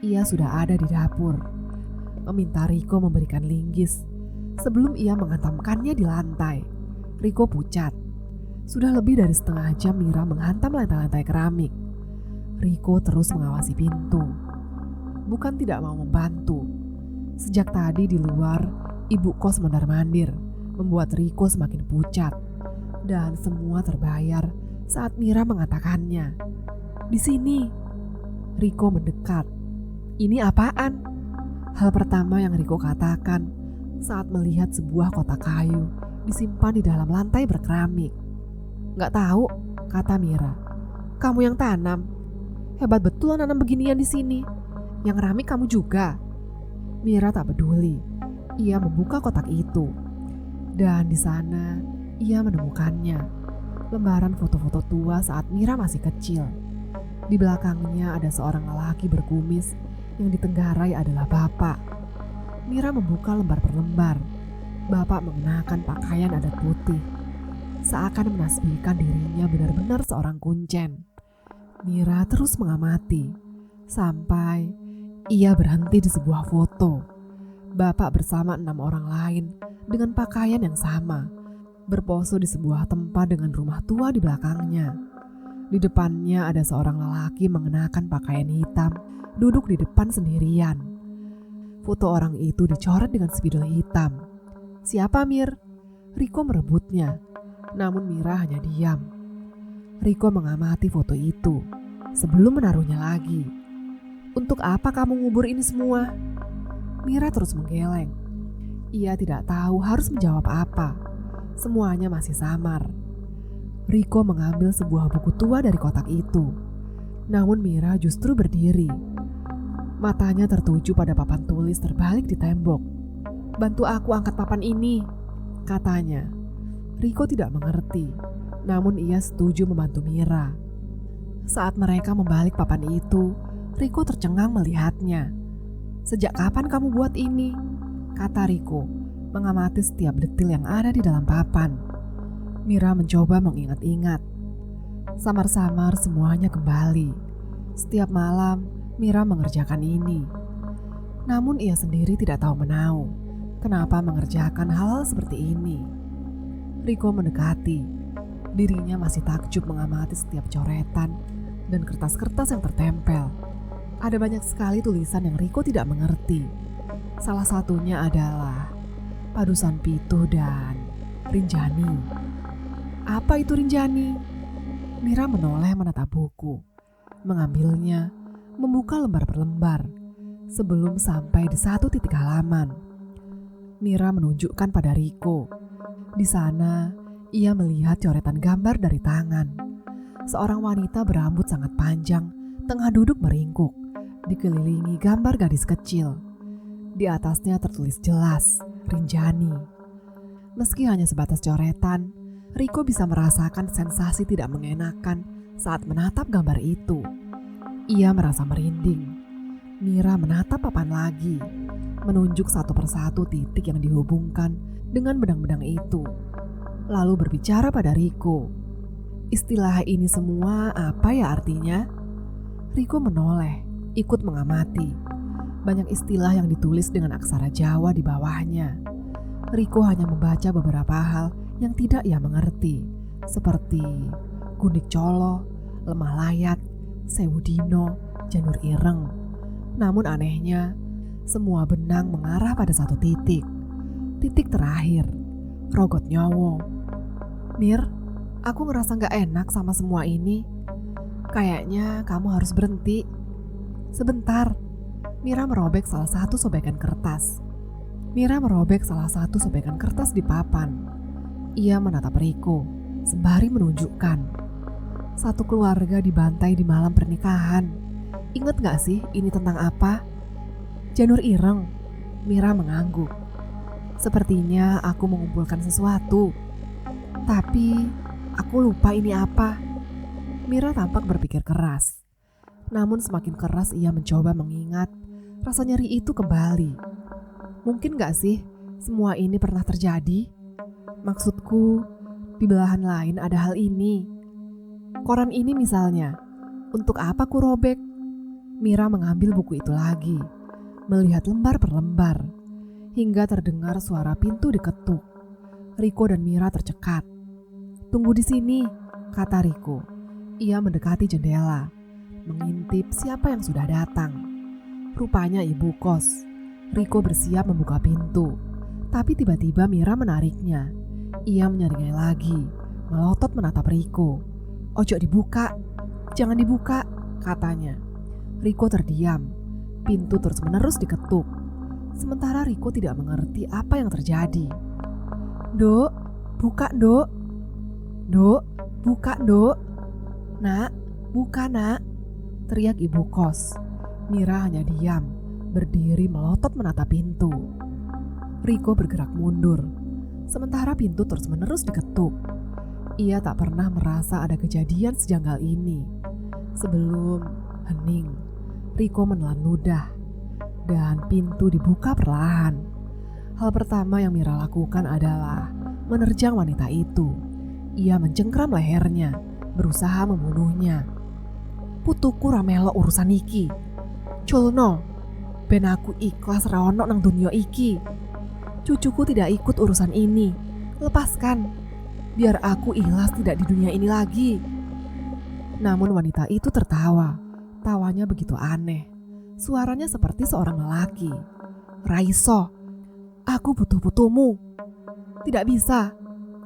A: Ia sudah ada di dapur, meminta Riko memberikan linggis sebelum ia menghantamkannya di lantai. Riko pucat. Sudah lebih dari setengah jam Mira menghantam lantai-lantai keramik. Riko terus mengawasi pintu. Bukan tidak mau membantu. Sejak tadi di luar, ibu kos mondar-mandir, membuat Riko semakin pucat. Dan semua terbayar saat Mira mengatakannya. "Di sini." Riko mendekat. "Ini apaan?" Hal pertama yang Riko katakan saat melihat sebuah kotak kayu disimpan di dalam lantai berkeramik. "Nggak tahu," kata Mira. "Kamu yang tanam. Hebat betul nanam beginian di sini. Yang keramik kamu juga." Mira tak peduli. Ia membuka kotak itu. Dan di sana ia menemukannya. Lembaran foto-foto tua saat Mira masih kecil. Di belakangnya ada seorang lelaki berkumis yang ditenggarai adalah bapak. Mira membuka lembar per lembar. Bapak mengenakan pakaian adat putih, seakan menasbihkan dirinya benar-benar seorang kuncen. Mira terus mengamati, sampai ia berhenti di sebuah foto. Bapak bersama 6 orang lain dengan pakaian yang sama, berpose di sebuah tempat dengan rumah tua di belakangnya. Di depannya ada seorang lelaki mengenakan pakaian hitam, duduk di depan sendirian. Foto orang itu dicoret dengan spidol hitam. "Siapa, Mir?" Riko merebutnya, namun Mira hanya diam. Riko mengamati foto itu sebelum menaruhnya lagi. "Untuk apa kamu ngubur ini semua?" Mira terus menggeleng. Ia tidak tahu harus menjawab apa. Semuanya masih samar. Riko mengambil sebuah buku tua dari kotak itu. Namun Mira justru berdiri. Matanya tertuju pada papan tulis terbalik di tembok. "Bantu aku angkat papan ini," katanya. Riko tidak mengerti, namun ia setuju membantu Mira. Saat mereka membalik papan itu, Riko tercengang melihatnya. "Sejak kapan kamu buat ini?" kata Riko, mengamati setiap detil yang ada di dalam papan. Mira mencoba mengingat-ingat. Samar-samar semuanya kembali. Setiap malam, Mira mengerjakan ini. Namun ia sendiri tidak tahu menau kenapa mengerjakan hal seperti ini. Riko mendekati. Dirinya masih takjub mengamati setiap coretan dan kertas-kertas yang tertempel. Ada banyak sekali tulisan yang Riko tidak mengerti. Salah satunya adalah Padusan Pitu dan Rinjani. Apa itu Rinjani? Mira menoleh menatap buku, mengambilnya, membuka lembar per lembar, sebelum sampai di satu titik halaman. Mira menunjukkan pada Riko. Di sana, ia melihat coretan gambar dari tangan. Seorang wanita berambut sangat panjang, tengah duduk meringkuk, dikelilingi gambar gadis kecil. Di atasnya tertulis jelas, Rinjani. Meski hanya sebatas coretan, Riko bisa merasakan sensasi tidak mengenakan saat menatap gambar itu. Ia merasa merinding. Mira menatap papan lagi, menunjuk satu persatu titik yang dihubungkan dengan benang-benang itu. Lalu berbicara pada Riko. "Istilah ini semua apa ya artinya?" Riko menoleh, ikut mengamati. Banyak istilah yang ditulis dengan aksara Jawa di bawahnya. Riko hanya membaca beberapa hal yang tidak ia mengerti, seperti Gundik Colo, Lemah Layat, Sewu Dino, Janur Ireng. Namun anehnya, semua benang mengarah pada satu titik. Titik terakhir, Rogot Nyowo. Mir, aku ngerasa gak enak sama semua ini. Kayaknya kamu harus berhenti. Sebentar, Mira merobek salah satu sobekan kertas. Di papan. Ia menatap Riko, sembari menunjukkan. Satu keluarga dibantai di malam pernikahan. Ingat gak sih ini tentang apa? Janur Ireng. Mira mengangguk. Sepertinya aku mengumpulkan sesuatu. Tapi aku lupa ini apa. Mira tampak berpikir keras. Namun semakin keras ia mencoba mengingat, rasa nyeri itu kembali. Mungkin gak sih semua ini pernah terjadi? Maksudku, di belahan lain ada hal ini. Koran ini misalnya, untuk apa ku robek? Mira mengambil buku itu lagi, melihat lembar per lembar, hingga terdengar suara pintu diketuk. Riko dan Mira tercekat. Tunggu di sini, kata Riko. Ia mendekati jendela, mengintip siapa yang sudah datang. Rupanya ibu kos. Riko bersiap membuka pintu, tapi tiba-tiba Mira menariknya. Ia menyeringai lagi, melotot menatap Riko. Ojo dibuka, jangan dibuka, katanya. Riko terdiam. Pintu terus-menerus diketuk. Sementara Riko tidak mengerti apa yang terjadi. Dok, buka dok. Dok, buka dok. Nak, buka nak, teriak ibu kos. Mira hanya diam, berdiri melotot menatap pintu. Riko bergerak mundur, sementara pintu terus-menerus diketuk. Ia tak pernah merasa ada kejadian sejanggal ini. Sebelum hening, Riko menelan ludah, dan pintu dibuka perlahan. Hal pertama yang Mira lakukan adalah menerjang wanita itu. Ia mencengkram lehernya, berusaha membunuhnya. Putuku ramelo urusan iki. Culno, ben aku ikhlas raono nang dunia iki. Cucuku tidak ikut urusan ini. Lepaskan, biar aku ikhlas tidak di dunia ini lagi. Namun wanita itu tertawa. Tawanya begitu aneh. Suaranya seperti seorang lelaki. Raiso, aku butuh putumu. Tidak bisa,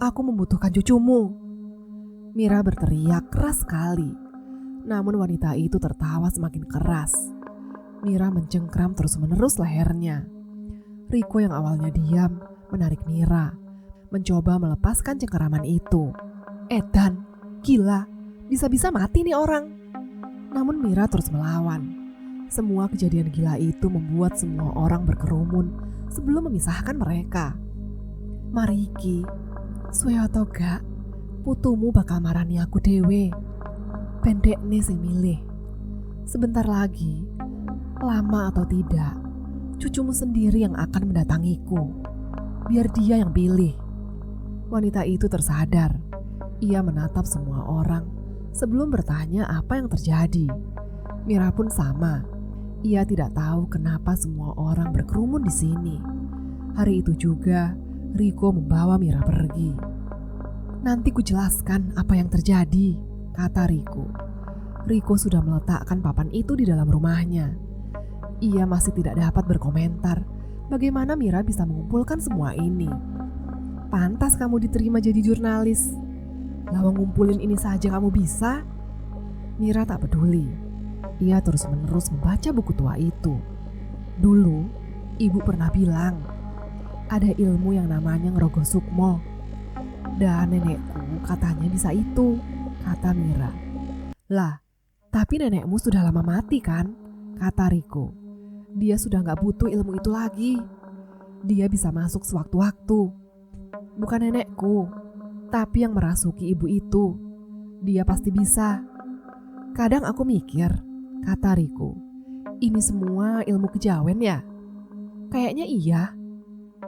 A: aku membutuhkan cucumu. Mira berteriak keras sekali. Namun wanita itu tertawa semakin keras. Mira mencengkram terus-menerus lehernya. Riko yang awalnya diam menarik Mira, mencoba melepaskan cengkeraman itu. Edan, gila, bisa-bisa mati nih orang. Namun Mira terus melawan. Semua kejadian gila itu membuat semua orang berkerumun sebelum memisahkan mereka. Mariki, suweyo gak, putumu bakal marani aku dewe. Pendek nih sing milih. Sebentar lagi, lama atau tidak, cucumu sendiri yang akan mendatangiku. Biar dia yang pilih. Wanita itu tersadar. Ia menatap semua orang sebelum bertanya apa yang terjadi. Mira pun sama. Ia tidak tahu kenapa semua orang berkerumun di sini. Hari itu juga, Riko membawa Mira pergi. Nanti ku jelaskan apa yang terjadi, kata Riko. Riko sudah meletakkan papan itu di dalam rumahnya. Ia masih tidak dapat berkomentar bagaimana Mira bisa mengumpulkan semua ini. Pantas kamu diterima jadi jurnalis. Lawang ngumpulin ini saja kamu bisa? Mira tak peduli. Ia terus-menerus membaca buku tua itu. Dulu, ibu pernah bilang, ada ilmu yang namanya Ngerogoh Sukmo. Dan nenekku katanya bisa itu, kata Mira. Lah, tapi nenekmu sudah lama mati kan? Kata Riko. Dia sudah gak butuh ilmu itu lagi. Dia bisa masuk sewaktu-waktu. Bukan nenekku, tapi yang merasuki ibu itu. Dia pasti bisa. Kadang aku mikir, kata Riko, ini semua ilmu kejawen ya? Kayaknya iya.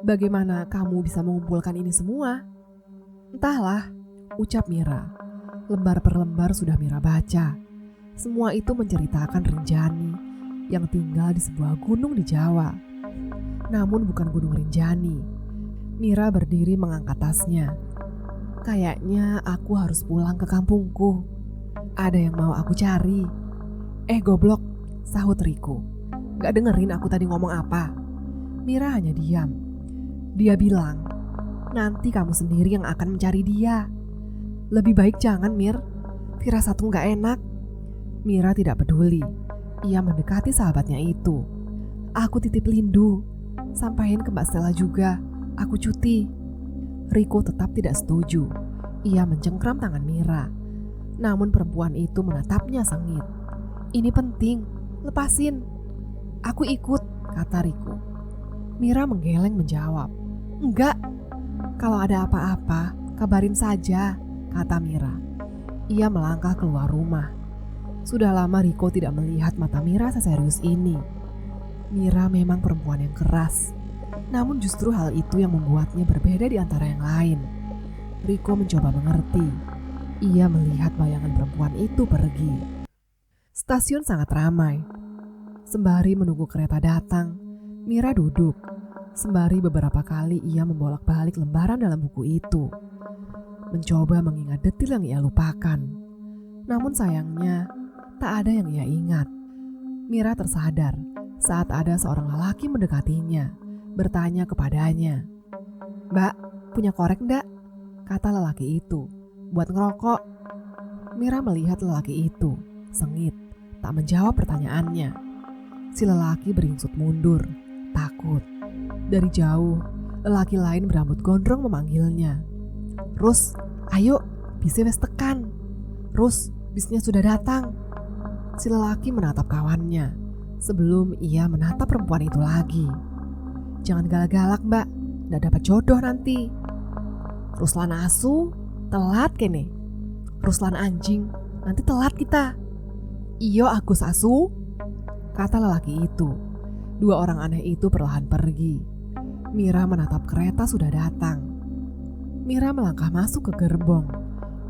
A: Bagaimana kamu bisa mengumpulkan ini semua? Entahlah, ucap Mira. Lembar per lembar sudah Mira baca. Semua itu menceritakan Rinjani yang tinggal di sebuah gunung di Jawa. Namun bukan Gunung Rinjani. Mira berdiri mengangkat tasnya. Kayaknya aku harus pulang ke kampungku. Ada yang mau aku cari. Goblok, sahut Riko. Gak dengerin aku tadi ngomong apa. Mira hanya diam. Dia bilang, nanti kamu sendiri yang akan mencari dia. Lebih baik jangan, Mir. Firasatku gak enak. Mira tidak peduli. Ia mendekati sahabatnya itu. Aku titip Lindu. Sampaikan ke Mbak Stella juga. Aku cuti. Riko tetap tidak setuju. Ia mencengkram tangan Mira. Namun perempuan itu menatapnya sengit. Ini penting. Lepasin. Aku ikut, kata Riko. Mira menggeleng menjawab. Enggak. Kalau ada apa-apa, kabarin saja, kata Mira. Ia melangkah keluar rumah. Sudah lama Riko tidak melihat mata Mira seserius ini. Mira memang perempuan yang keras. Namun justru hal itu yang membuatnya berbeda di antara yang lain. Riko mencoba mengerti. Ia melihat bayangan perempuan itu pergi. Stasiun sangat ramai. Sembari menunggu kereta datang, Mira duduk. Sembari beberapa kali ia membolak-balik lembaran dalam buku itu. Mencoba mengingat detil yang ia lupakan. Namun sayangnya, tak ada yang ia ingat. Mira tersadar saat ada seorang lelaki mendekatinya, bertanya kepadanya. Mbak, punya korek enggak? Kata lelaki itu. Buat ngerokok. Mira melihat lelaki itu, sengit, tak menjawab pertanyaannya. Si lelaki beringsut mundur, takut. Dari jauh, lelaki lain berambut gondrong memanggilnya. Rus, ayo, bisnya wes tekan. Rus, bisnya sudah datang. Si lelaki menatap kawannya, sebelum ia menatap perempuan itu lagi. Jangan galak-galak mbak, nggak dapat jodoh nanti. Ruslan asu, telat kene. Ruslan anjing, nanti telat kita. Iyo Agus asu, kata lelaki itu. Dua orang aneh itu perlahan pergi. Mira menatap kereta sudah datang. Mira melangkah masuk ke gerbong.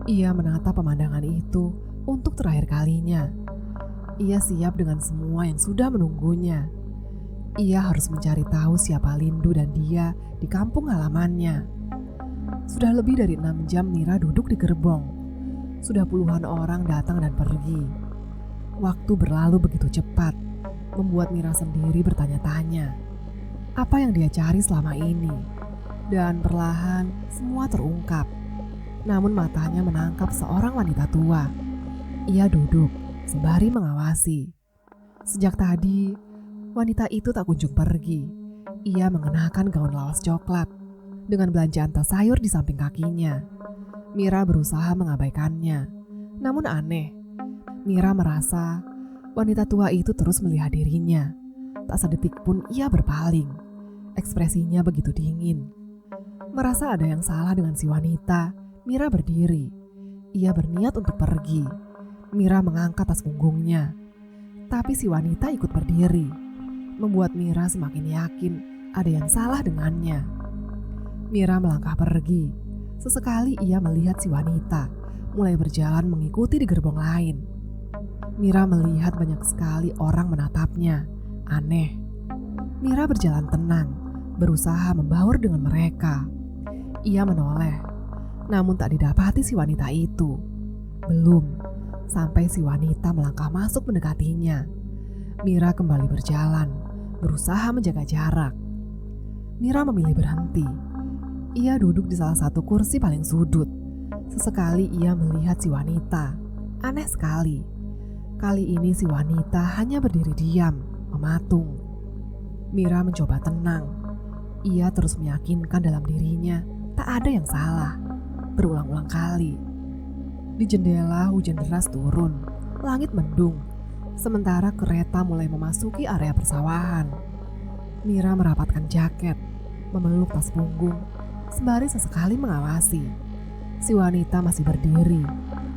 A: Ia menatap pemandangan itu untuk terakhir kalinya. Ia siap dengan semua yang sudah menunggunya. Ia harus mencari tahu siapa Lindu dan dia di kampung halamannya. Sudah lebih dari 6 jam Mira duduk di gerbong. Sudah puluhan orang datang dan pergi. Waktu berlalu begitu cepat, membuat Mira sendiri bertanya-tanya. Apa yang dia cari selama ini? Dan perlahan semua terungkap. Namun matanya menangkap seorang wanita tua. Ia duduk sembari mengawasi. Sejak tadi, wanita itu tak kunjung pergi. Ia mengenakan gaun lawas coklat dengan belanjaan tas sayur di samping kakinya. Mira berusaha mengabaikannya. Namun aneh, Mira merasa wanita tua itu terus melihat dirinya. Tak sedetik pun ia berpaling. Ekspresinya begitu dingin. Merasa ada yang salah dengan si wanita, Mira berdiri. Ia berniat untuk pergi. Mira mengangkat tas punggungnya. Tapi si wanita ikut berdiri. Membuat Mira semakin yakin ada yang salah dengannya. Mira melangkah pergi. Sesekali ia melihat si wanita mulai berjalan mengikuti di gerbong lain. Mira melihat banyak sekali orang menatapnya. Aneh. Mira berjalan tenang, berusaha membaur dengan mereka. Ia menoleh, namun tak didapati si wanita itu. Belum, sampai si wanita melangkah masuk mendekatinya. Mira kembali berjalan, berusaha menjaga jarak. Mira memilih berhenti. Ia duduk di salah satu kursi paling sudut. Sesekali ia melihat si wanita. Aneh sekali. Kali ini si wanita hanya berdiri diam, mematung. Mira mencoba tenang. Ia terus meyakinkan dalam dirinya tak ada yang salah. Berulang-ulang kali. Di jendela hujan deras turun. Langit mendung. Sementara kereta mulai memasuki area persawahan. Mira merapatkan jaket, memeluk tas punggung, sembari sesekali mengawasi. Si wanita masih berdiri,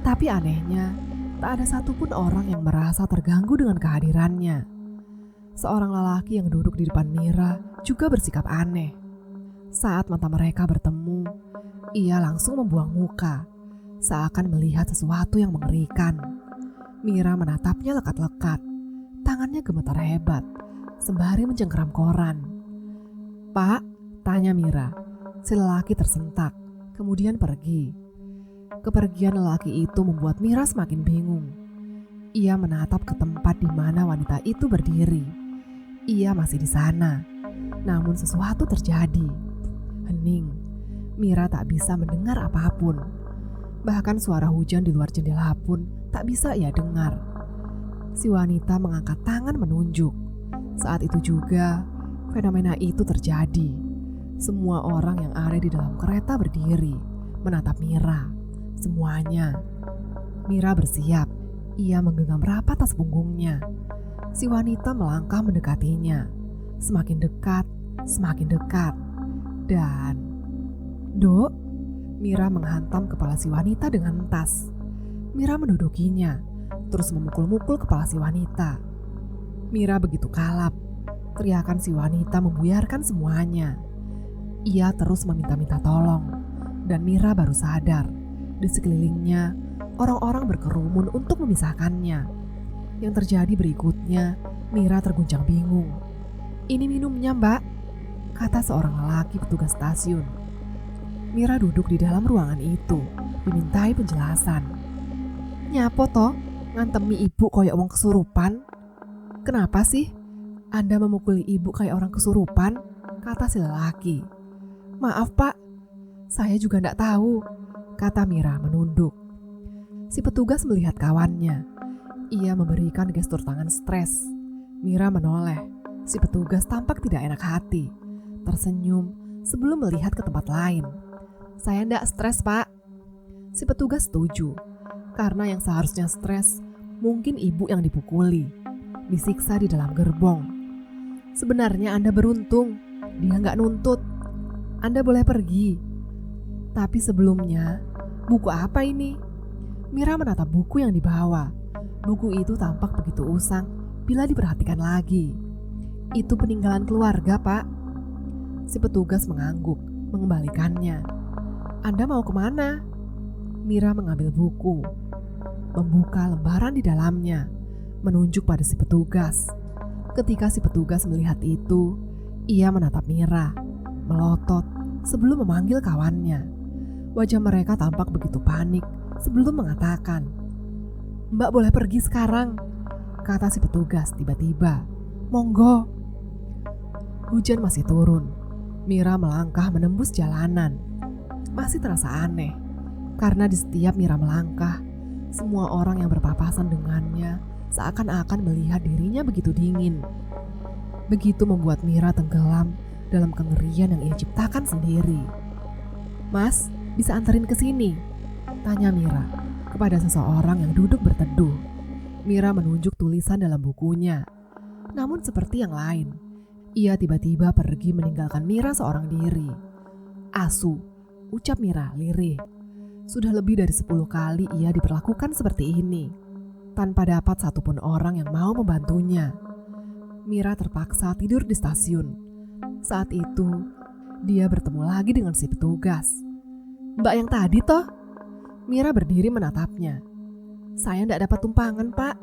A: tapi anehnya tak ada satupun orang yang merasa terganggu dengan kehadirannya. Seorang lelaki yang duduk di depan Mira juga bersikap aneh. Saat mata mereka bertemu, ia langsung membuang muka, seakan melihat sesuatu yang mengerikan. Mira menatapnya lekat-lekat, tangannya gemetar hebat, sembari mencengkeram koran. Pak, tanya Mira, Si lelaki tersentak, kemudian pergi. Kepergian lelaki itu membuat Mira semakin bingung. Ia menatap ke tempat di mana wanita itu berdiri. Ia masih di sana, namun sesuatu terjadi. Hening, Mira tak bisa mendengar apapun. Bahkan suara hujan di luar jendela pun tak bisa ia dengar. Si wanita mengangkat tangan menunjuk. Saat itu juga, fenomena itu terjadi. Semua orang yang ada di dalam kereta berdiri, menatap Mira. Semuanya. Mira bersiap. Ia menggenggam rapat tas punggungnya. Si wanita melangkah mendekatinya. Semakin dekat, semakin dekat. Dan... Dok, Mira menghantam kepala si wanita dengan tas. Mira mendudukinya, terus memukul-mukul kepala si wanita. Mira begitu kalap. Teriakan si wanita membuyarkan semuanya. Ia terus meminta-minta tolong. Dan Mira baru sadar. Di sekelilingnya, orang-orang berkerumun untuk memisahkannya. Yang terjadi berikutnya, Mira terguncang bingung. "Ini minumnya, Mbak," kata seorang lelaki petugas stasiun. Mira duduk di dalam ruangan itu, dimintai penjelasan. "Nyapo toh, ngantemi ibu koyok wong kesurupan?" "Kenapa sih Anda memukuli ibu kayak orang kesurupan?" kata si lelaki. "Maaf Pak, saya juga ndak tahu," kata Mira menunduk. Si petugas melihat kawannya. Ia memberikan gestur tangan stres. Mira menoleh. Si petugas tampak tidak enak hati. Tersenyum sebelum melihat ke tempat lain. "Saya ndak stres Pak." Si petugas setuju. Karena yang seharusnya stres mungkin ibu yang dipukuli, disiksa di dalam gerbong. "Sebenarnya Anda beruntung, dia nggak nuntut. Anda boleh pergi. Tapi sebelumnya, buku apa ini?" Mira menatap buku yang dibawa. Buku itu tampak begitu usang bila diperhatikan lagi. "Itu peninggalan keluarga, Pak." Si petugas mengangguk, mengembalikannya. "Anda mau kemana?" Mira mengambil buku, membuka lembaran di dalamnya, menunjuk pada si petugas. Ketika si petugas melihat itu, ia menatap Mira, melotot sebelum memanggil kawannya. Wajah mereka tampak begitu panik sebelum mengatakan, "Mbak boleh pergi sekarang," kata si petugas tiba-tiba. "Monggo." Hujan masih turun. Mira melangkah menembus jalanan. Masih terasa aneh, karena di setiap Mira melangkah, semua orang yang berpapasan dengannya seakan-akan melihat dirinya begitu dingin. Begitu membuat Mira tenggelam dalam kengerian yang ia ciptakan sendiri. "Mas, bisa anterin ke sini?" tanya Mira kepada seseorang yang duduk berteduh. Mira menunjuk tulisan dalam bukunya. Namun seperti yang lain, ia tiba-tiba pergi meninggalkan Mira seorang diri. "Asu," ucap Mira lirih. Sudah lebih dari 10 kali ia diperlakukan seperti ini, tanpa dapat satupun orang yang mau membantunya. Mira terpaksa tidur di stasiun. Saat itu, dia bertemu lagi dengan si petugas. "Mbak yang tadi toh?" Mira berdiri menatapnya. "Saya ndak dapat tumpangan, Pak."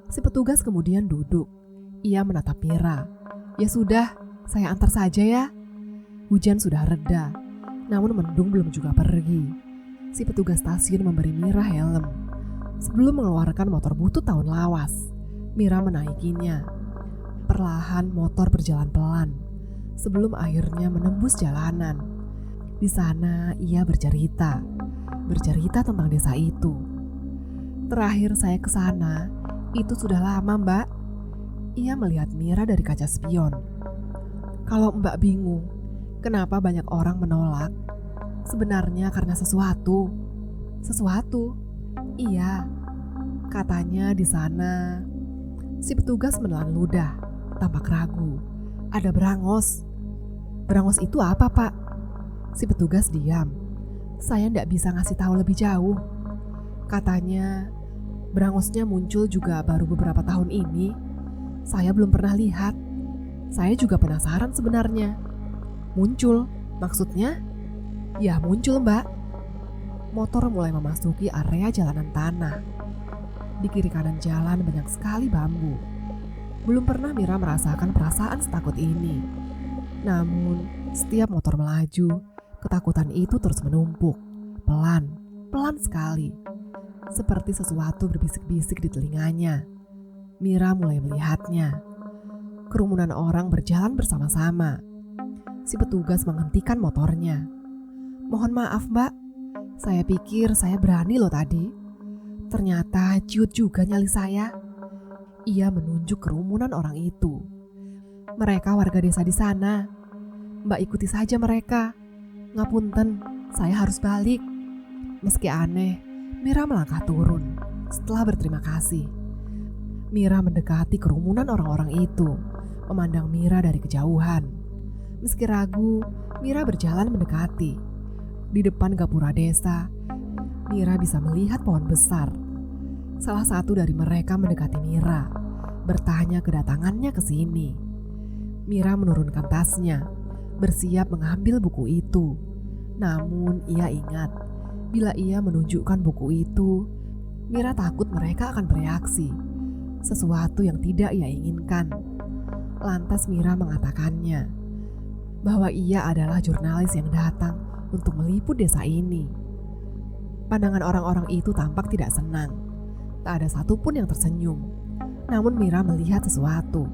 A: Si petugas kemudian duduk. Ia menatap Mira. "Ya sudah, saya antar saja ya." Hujan sudah reda, namun mendung belum juga pergi. Si petugas stasiun memberi Mira helm. Sebelum mengeluarkan motor butut tahun lawas, Mira menaikinya. Perlahan motor berjalan pelan, sebelum akhirnya menembus jalanan. Di sana ia bercerita tentang desa itu. "Terakhir saya ke sana, itu sudah lama, Mbak." Ia melihat Mira dari kaca spion. "Kalau Mbak bingung, kenapa banyak orang menolak? Sebenarnya karena sesuatu. Sesuatu? Iya. Katanya di sana." Si petugas menelan ludah, tampak ragu. "Ada berangos." "Berangos itu apa, Pak?" Si petugas diam. "Saya ndak bisa ngasih tahu lebih jauh. Katanya berangosnya muncul juga baru beberapa tahun ini. Saya belum pernah lihat. Saya juga penasaran sebenarnya." "Muncul? Maksudnya?" "Ya muncul, Mbak." Motor mulai memasuki area jalanan tanah. Di kiri kanan jalan banyak sekali bambu. Belum pernah Mira merasakan perasaan setakut ini. Namun, setiap motor melaju, Ketakutan itu terus menumpuk, pelan sekali. Seperti sesuatu berbisik-bisik di telinganya. Mira mulai melihatnya. Kerumunan orang berjalan bersama-sama. Si petugas menghentikan motornya. "Mohon maaf, Mbak. Saya pikir saya berani loh tadi. Ternyata ciut juga nyali saya." Ia menunjuk kerumunan orang itu. "Mereka warga desa di sana. Mbak ikuti saja mereka. Ngapunten, saya harus balik." Meski aneh, Mira melangkah turun setelah berterima kasih. Mira mendekati kerumunan orang-orang itu, memandang Mira dari kejauhan. Meski ragu, Mira berjalan mendekati. Di depan gapura desa, Mira bisa melihat pohon besar. Salah satu dari mereka mendekati Mira, bertanya kedatangannya ke sini. Mira menurunkan tasnya, bersiap mengambil buku itu. Namun ia ingat, bila ia menunjukkan buku itu, Mira takut mereka akan bereaksi, sesuatu yang tidak ia inginkan. Lantas Mira mengatakannya, bahwa ia adalah jurnalis yang datang untuk meliput desa ini. Pandangan orang-orang itu tampak tidak senang. Tak ada satupun yang tersenyum. Namun Mira melihat sesuatu.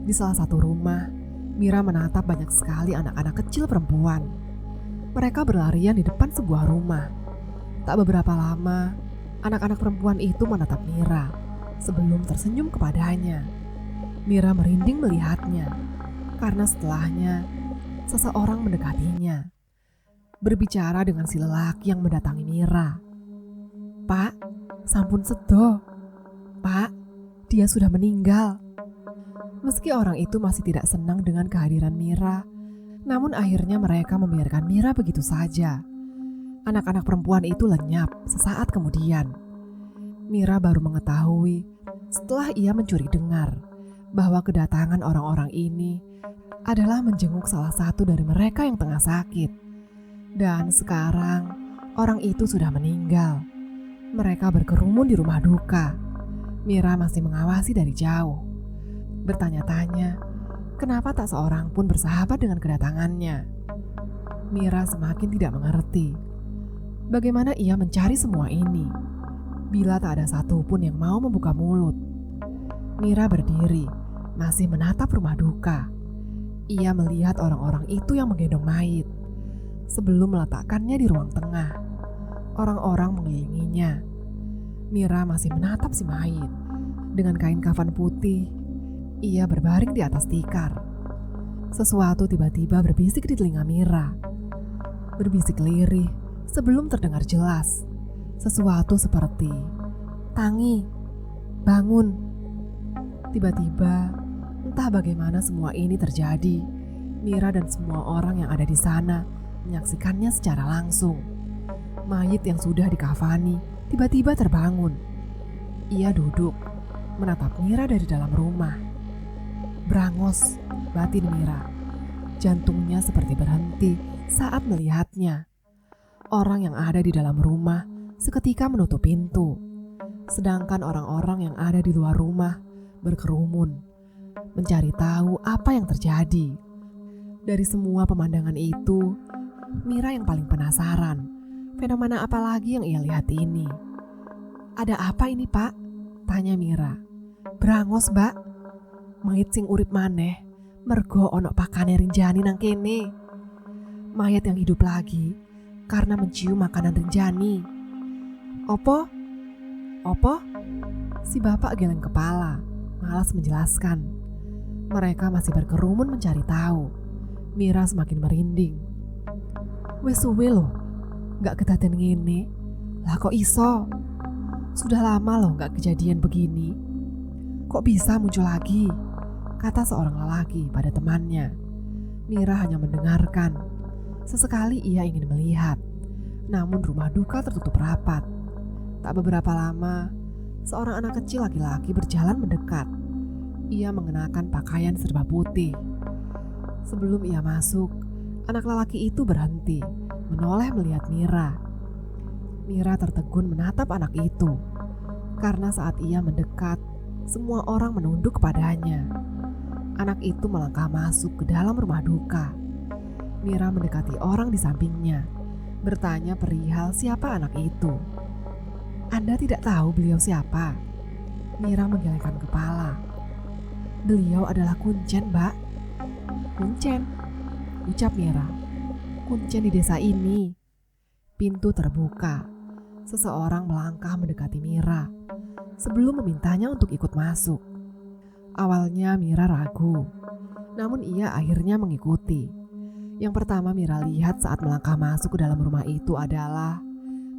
A: Di salah satu rumah, Mira menatap banyak sekali anak-anak kecil perempuan. Mereka berlarian di depan sebuah rumah. Tak beberapa lama, anak-anak perempuan itu menatap Mira sebelum tersenyum kepadanya. Mira merinding melihatnya, karena setelahnya seseorang mendekatinya, berbicara dengan si lelaki yang mendatangi Mira. "Pak, sampun sedo. Pak, dia sudah meninggal." Meski orang itu masih tidak senang dengan kehadiran Mira, namun akhirnya mereka membiarkan Mira begitu saja. Anak-anak perempuan itu lenyap sesaat kemudian. Mira baru mengetahui setelah ia mencuri dengar bahwa kedatangan orang-orang ini adalah menjenguk salah satu dari mereka yang tengah sakit. Dan sekarang orang itu sudah meninggal. Mereka berkerumun di rumah duka. Mira masih mengawasi dari jauh. Bertanya-tanya, kenapa tak seorang pun bersahabat dengan kedatangannya. Mira semakin tidak mengerti bagaimana ia mencari semua ini bila tak ada satupun yang mau membuka mulut. Mira berdiri, masih menatap rumah duka. Ia melihat orang-orang itu yang menggendong mayit sebelum meletakkannya di ruang tengah. Orang-orang mengelilinginya. Mira masih menatap si mayit. Dengan kain kafan putih, ia berbaring di atas tikar. Sesuatu tiba-tiba berbisik di telinga Mira. Berbisik lirih sebelum terdengar jelas. Sesuatu seperti, "Tangi, bangun." Tiba-tiba, entah bagaimana semua ini terjadi. Mira dan semua orang yang ada di sana menyaksikannya secara langsung. Mayit yang sudah dikafani tiba-tiba terbangun. Ia duduk, menatap Mira dari dalam rumah. Brangos, batin Mira. Jantungnya seperti berhenti saat melihatnya. Orang yang ada di dalam rumah seketika menutup pintu. Sedangkan orang-orang yang ada di luar rumah berkerumun, mencari tahu apa yang terjadi. Dari semua pemandangan itu, Mira yang paling penasaran. Fenomena apa lagi yang ia lihat ini? "Ada apa ini, Pak?" tanya Mira. "Brangos, Mbak. Mayit sing urip maneh, mergo ono pakane Rinjani nang kene. Mayat yang hidup lagi karena mencium makanan Rinjani." Opo? Si bapak geleng kepala, malas menjelaskan. Mereka masih berkerumun mencari tahu. Mira semakin merinding. "Wes suwe loh, gak kedaten ngene. Lah kok iso? Sudah lama loh gak kejadian begini. Kok bisa muncul lagi?" kata seorang lelaki pada temannya. Mira hanya mendengarkan. Sesekali ia ingin melihat, namun rumah duka tertutup rapat. Tak beberapa lama, seorang anak kecil laki-laki berjalan mendekat. Ia mengenakan pakaian serba putih. Sebelum ia masuk, anak lelaki itu berhenti, menoleh melihat Mira. Mira tertegun menatap anak itu, karena saat ia mendekat, semua orang menunduk kepadanya. Anak itu melangkah masuk ke dalam rumah duka. Mira mendekati orang di sampingnya, bertanya perihal siapa anak itu. Anda tidak tahu beliau siapa? Mira menggelengkan kepala. Beliau adalah Kuncen, Mbak. Kuncen, ucap Mira. Kuncen di desa ini. Pintu terbuka. Seseorang melangkah mendekati Mira sebelum memintanya untuk ikut masuk. Awalnya Mira ragu, namun ia akhirnya mengikuti. Yang pertama Mira lihat saat melangkah masuk ke dalam rumah itu adalah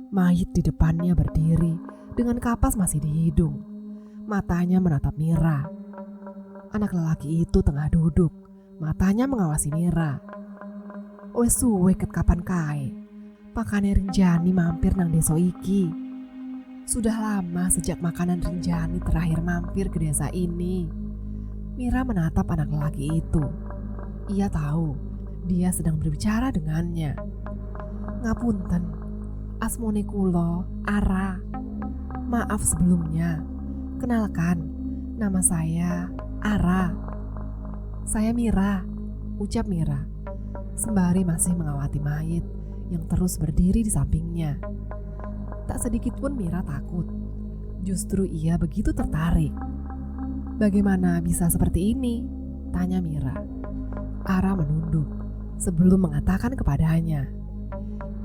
A: mayit di depannya berdiri dengan kapas masih di hidung. Matanya menatap Mira. Anak lelaki itu tengah duduk, matanya mengawasi Mira. Wes suwe ket kapan kae, pakane Rinjani mampir nang desa iki. Sudah lama sejak makanan Rinjani terakhir mampir ke desa ini. Mira menatap anak lelaki itu. Ia tahu dia sedang berbicara dengannya. Ngapunten, asmone kulo Ara. Maaf sebelumnya. Kenalkan, nama saya Ara. Saya Mira, ucap Mira, sembari masih mengawati mayit yang terus berdiri di sampingnya. Tak sedikit pun Mira takut. Justru ia begitu tertarik. Bagaimana bisa seperti ini? Tanya Mira. Ara menunduk sebelum mengatakan kepadanya,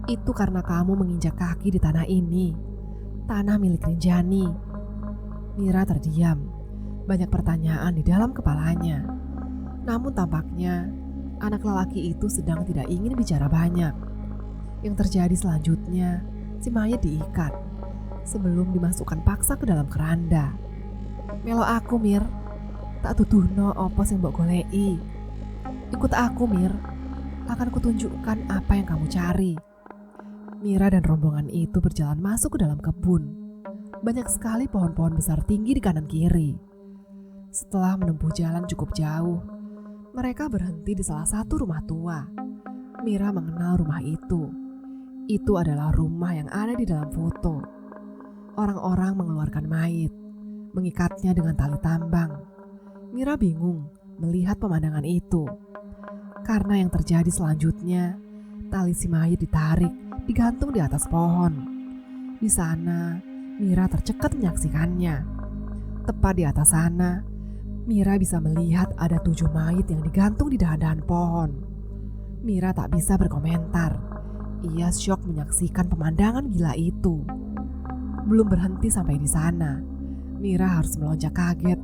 A: itu karena kamu menginjak kaki di tanah ini, tanah milik Rinjani. Mira terdiam, banyak pertanyaan di dalam kepalanya. Namun tampaknya anak lelaki itu sedang tidak ingin bicara banyak. Yang terjadi selanjutnya, si mayat diikat sebelum dimasukkan paksa ke dalam keranda. Melo aku Mir, tak tutuhno opo sing mbok goleki. Ikut aku Mir, akan kutunjukkan apa yang kamu cari. Mira dan rombongan itu berjalan masuk ke dalam kebun. Banyak sekali pohon-pohon besar tinggi di kanan kiri. Setelah menempuh jalan cukup jauh, mereka berhenti di salah satu rumah tua. Mira mengenal rumah itu. Itu adalah rumah yang ada di dalam foto. Orang-orang mengeluarkan mayit, mengikatnya dengan tali tambang. Mira bingung melihat pemandangan itu. Karena yang terjadi selanjutnya, tali si mayit ditarik, digantung di atas pohon. Di sana, Mira tercekat menyaksikannya. Tepat di atas sana, Mira bisa melihat ada 7 mayit yang digantung di dahan-dahan pohon. Mira tak bisa berkomentar. Ia syok menyaksikan pemandangan gila itu. Belum berhenti sampai di sana, Mira harus melonjak kaget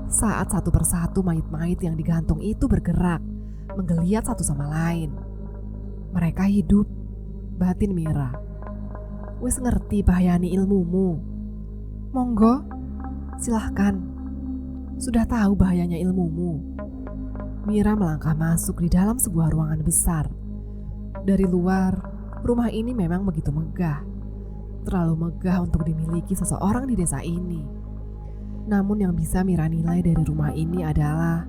A: saat satu persatu mayit-mayit yang digantung itu bergerak, menggeliat satu sama lain. Mereka hidup, batin Mira. Wes ngerti bahayani ilmumu. Monggo, silahkan. Sudah tahu bahayanya ilmumu. Mira melangkah masuk di dalam sebuah ruangan besar. Dari luar, rumah ini memang begitu megah. Terlalu megah untuk dimiliki seseorang di desa ini. Namun yang bisa Mira nilai dari rumah ini adalah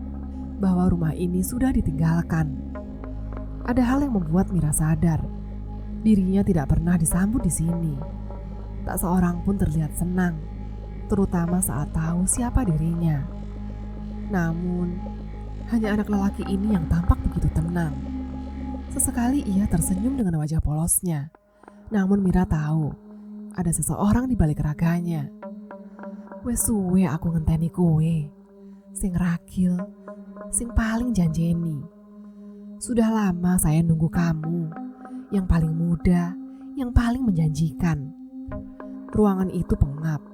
A: bahwa rumah ini sudah ditinggalkan. Ada hal yang membuat Mira sadar. Dirinya tidak pernah disambut di sini. Tak seorang pun terlihat senang, terutama saat tahu siapa dirinya. Namun, hanya anak lelaki ini yang tampak begitu tenang. Sesekali ia tersenyum dengan wajah polosnya. Namun Mira tahu, ada seseorang di balik raganya. Wes suwe aku ngenteni kowe, sing ragil, sing paling janjeni. Sudah lama saya nunggu kamu, yang paling muda, yang paling menjanjikan. Ruangan itu pengap,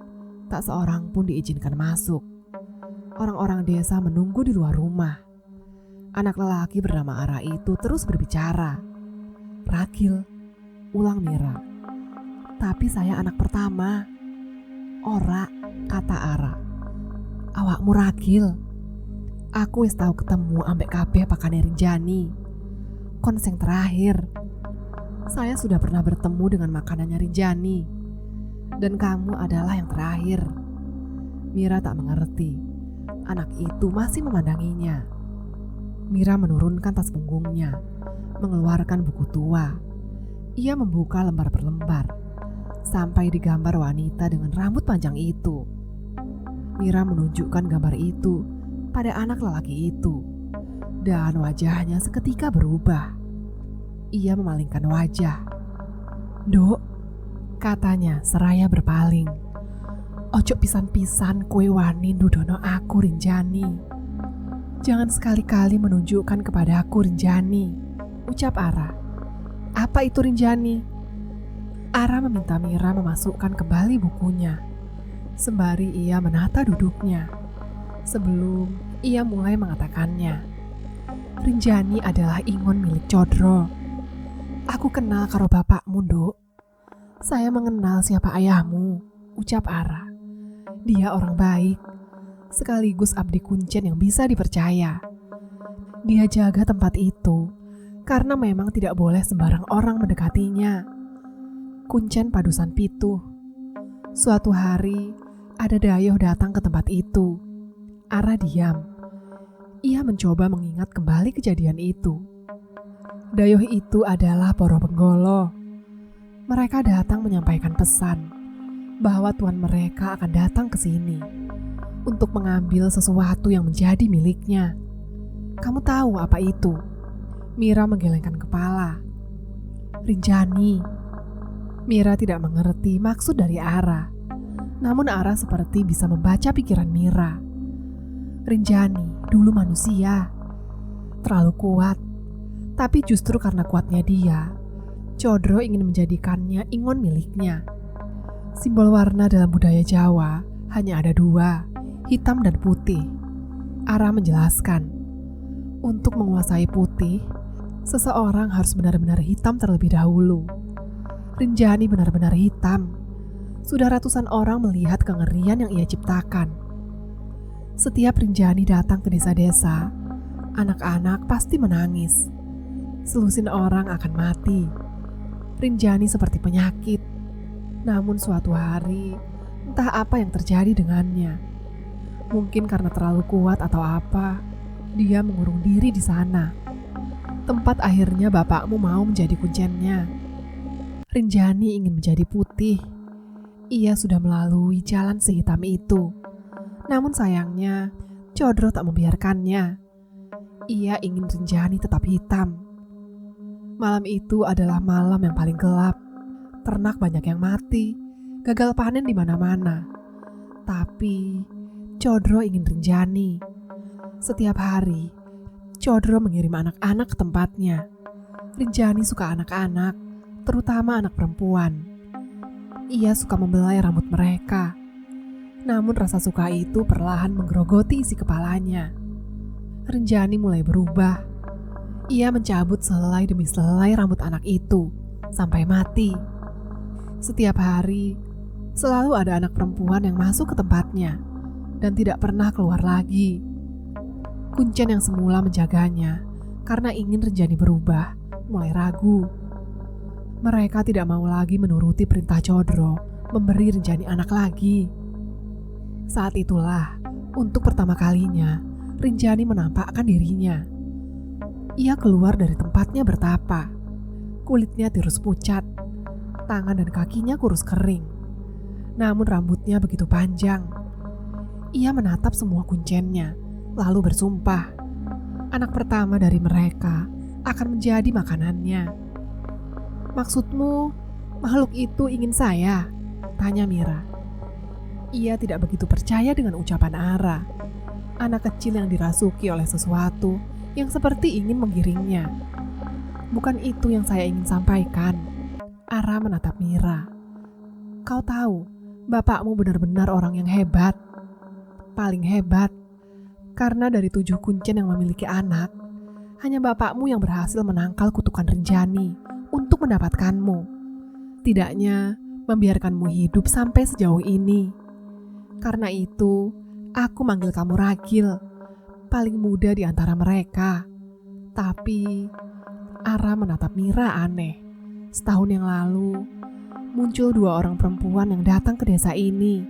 A: tak seorang pun diizinkan masuk. Orang-orang desa menunggu di luar rumah. Anak lelaki bernama Ara itu terus berbicara. Ragil, ulang Mira. Tapi saya anak pertama. Ora, kata Ara. Awakmu ragil. Aku wis tau ketemu ambek kabeh pakane Rinjani. Kon sing terakhir. Saya sudah pernah bertemu dengan makanannya Rinjani. Dan kamu adalah yang terakhir. Mira tak mengerti. Anak itu masih memandanginya. Mira menurunkan tas punggungnya, mengeluarkan buku tua. Ia membuka lembar per lembar, sampai di gambar wanita dengan rambut panjang itu. Mira menunjukkan gambar itu pada anak lelaki itu, dan wajahnya seketika berubah. Ia memalingkan wajah. "Dok," katanya seraya berpaling. "Ojo pisan-pisan kue wani nudono aku Rinjani. Jangan sekali-kali menunjukkan kepada aku Rinjani," ucap Ara. "Apa itu Rinjani?" Ara meminta Mira memasukkan kembali bukunya. Sembari ia menata duduknya. Sebelum ia mulai mengatakannya. "Rinjani adalah ingon milik Codro. Aku kenal karo bapakmu, Nduk. Saya mengenal siapa ayahmu," ucap Ara. "Dia orang baik, sekaligus abdi kuncen yang bisa dipercaya. Dia jaga tempat itu karena memang tidak boleh sembarang orang mendekatinya. Kuncen Padusan Pitu. Suatu hari, ada dayoh datang ke tempat itu." Ara diam. Ia mencoba mengingat kembali kejadian itu. Dayoh itu adalah Poro Benggolo. Mereka datang menyampaikan pesan bahwa tuan mereka akan datang ke sini untuk mengambil sesuatu yang menjadi miliknya. "Kamu tahu apa itu?" Mira menggelengkan kepala. "Rinjani." Mira tidak mengerti maksud dari Ara. Namun Ara seperti bisa membaca pikiran Mira. Rinjani dulu manusia, terlalu kuat. Tapi justru karena kuatnya dia, Codro ingin menjadikannya ingon miliknya. Simbol warna dalam budaya Jawa hanya ada dua, hitam dan putih. Ara menjelaskan, untuk menguasai putih, seseorang harus benar-benar hitam terlebih dahulu. Rinjani benar-benar hitam. Sudah ratusan orang melihat kengerian yang ia ciptakan. Setiap Rinjani datang ke desa-desa, anak-anak pasti menangis. Selusin orang akan mati. Rinjani seperti penyakit. Namun suatu hari, entah apa yang terjadi dengannya. Mungkin karena terlalu kuat atau apa, dia mengurung diri di sana. Tempat akhirnya bapakmu mau menjadi kuncennya. Rinjani ingin menjadi putih. Ia sudah melalui jalan sehitam itu. Namun sayangnya, Codro tak membiarkannya. Ia ingin Rinjani tetap hitam. Malam itu adalah malam yang paling gelap. Ternak banyak yang mati, gagal panen di mana-mana. Tapi Codro ingin Rinjani. Setiap hari, Codro mengirim anak-anak ke tempatnya. Rinjani suka anak-anak, terutama anak perempuan. Ia suka membelai rambut mereka. Namun rasa suka itu perlahan menggerogoti isi kepalanya. Rinjani mulai berubah. Ia mencabut sehelai demi sehelai rambut anak itu, sampai mati. Setiap hari, selalu ada anak perempuan yang masuk ke tempatnya, dan tidak pernah keluar lagi. Kuncen yang semula menjaganya, karena ingin Rinjani berubah, mulai ragu. Mereka tidak mau lagi menuruti perintah Codro, memberi Rinjani anak lagi. Saat itulah, untuk pertama kalinya, Rinjani menampakkan dirinya. Ia keluar dari tempatnya bertapa. Kulitnya tirus pucat, tangan dan kakinya kurus kering. Namun rambutnya begitu panjang. Ia menatap semua kuncennya, lalu bersumpah, anak pertama dari mereka akan menjadi makanannya. "Maksudmu, makhluk itu ingin saya?" tanya Mira. Ia tidak begitu percaya dengan ucapan Ara. Anak kecil yang dirasuki oleh sesuatu yang seperti ingin menggiringnya. "Bukan itu yang saya ingin sampaikan." Ara menatap Mira. "Kau tahu, bapakmu benar-benar orang yang hebat. Paling hebat. Karena dari 7 kuncen yang memiliki anak, hanya bapakmu yang berhasil menangkal kutukan Rinjani untuk mendapatkanmu. Tidaknya membiarkanmu hidup sampai sejauh ini. Karena itu, aku manggil kamu Ragil, paling muda di antara mereka." Tapi Ara menatap Mira aneh. Setahun yang lalu, muncul 2 orang perempuan yang datang ke desa ini.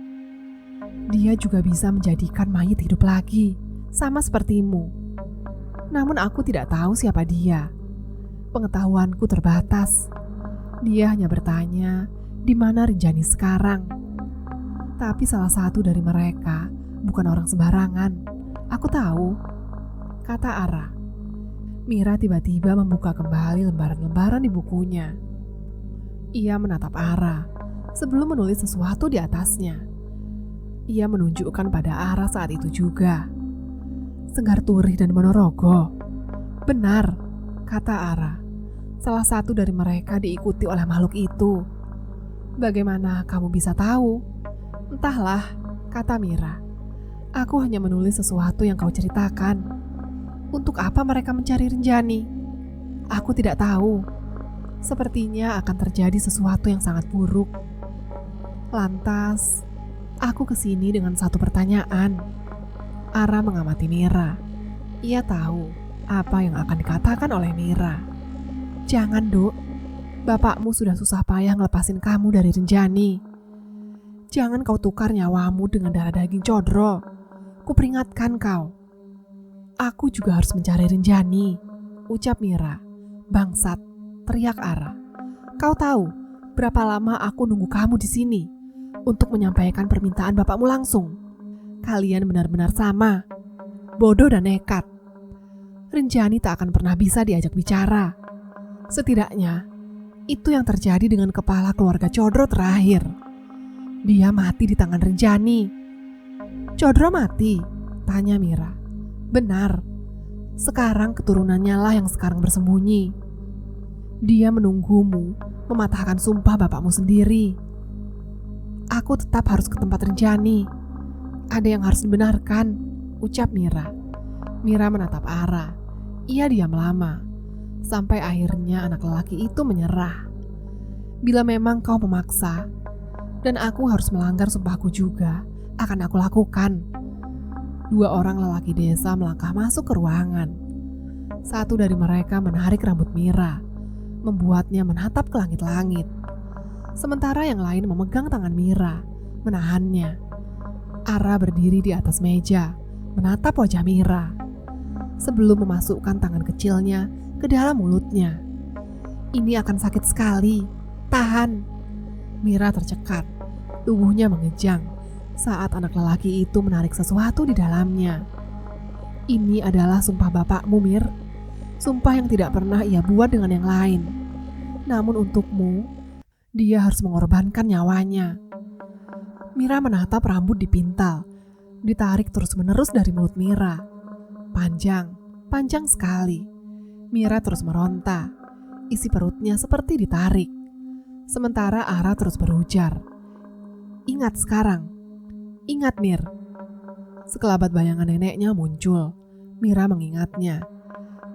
A: Dia juga bisa menjadikan mayit hidup lagi, sama sepertimu. Namun aku tidak tahu siapa dia. Pengetahuanku terbatas. Dia hanya bertanya, di mana Rinjani sekarang. Tapi salah satu dari mereka bukan orang sembarangan. Aku tahu, kata Ara. Mira tiba-tiba membuka kembali lembaran-lembaran di bukunya. Ia menatap Ara sebelum menulis sesuatu di atasnya. Ia menunjukkan pada Ara saat itu juga. Senggar Turih dan Monorogo. Benar, kata Ara. Salah satu dari mereka diikuti oleh makhluk itu. Bagaimana kamu bisa tahu? Entahlah, kata Mira. Aku hanya menulis sesuatu yang kau ceritakan. Untuk apa mereka mencari Renjani? Aku tidak tahu. Sepertinya akan terjadi sesuatu yang sangat buruk. Lantas, aku kesini dengan satu pertanyaan. Ara mengamati Mira. Ia tahu apa yang akan dikatakan oleh Mira. Jangan, Duk. Bapakmu sudah susah payah ngelepasin kamu dari Renjani. Jangan kau tukar nyawamu dengan darah daging Codro. Kuperingatkan kau. Aku juga harus mencari Renjani, ucap Mira. Bangsat, teriak Ara. Kau tahu berapa lama aku nunggu kamu di sini untuk menyampaikan permintaan bapakmu langsung. Kalian benar-benar sama, bodoh dan nekat. Renjani tak akan pernah bisa diajak bicara. Setidaknya, itu yang terjadi dengan kepala keluarga Codro terakhir. Dia mati di tangan Renjani. Codro mati? Tanya Mira. Benar, sekarang keturunannya lah yang sekarang bersembunyi. Dia menunggumu mematahkan sumpah bapakmu sendiri. Aku tetap harus ke tempat Renjani. Ada yang harus dibenarkan, ucap Mira. Mira menatap Ara. Ia diam lama, sampai akhirnya anak lelaki itu menyerah. Bila memang kau memaksa, dan aku harus melanggar sumpahku juga, akan aku lakukan. Dua orang lelaki desa melangkah masuk ke ruangan. Satu dari mereka menarik rambut Mira, membuatnya menatap ke langit-langit. Sementara yang lain memegang tangan Mira, menahannya. Ara berdiri di atas meja, menatap wajah Mira, sebelum memasukkan tangan kecilnya ke dalam mulutnya. Ini akan sakit sekali, tahan. Mira tercekat, tubuhnya mengejang saat anak lelaki itu menarik sesuatu di dalamnya. Ini adalah sumpah bapakmu, Mir. Sumpah yang tidak pernah ia buat dengan yang lain. Namun untukmu, dia harus mengorbankan nyawanya. Mira menatap rambut dipintal, ditarik terus-menerus dari mulut Mira. Panjang, panjang sekali. Mira terus meronta, isi perutnya seperti ditarik. Sementara Ara terus berujar, "Ingat sekarang. Ingat, Mir." Sekelabat bayangan neneknya muncul. Mira mengingatnya.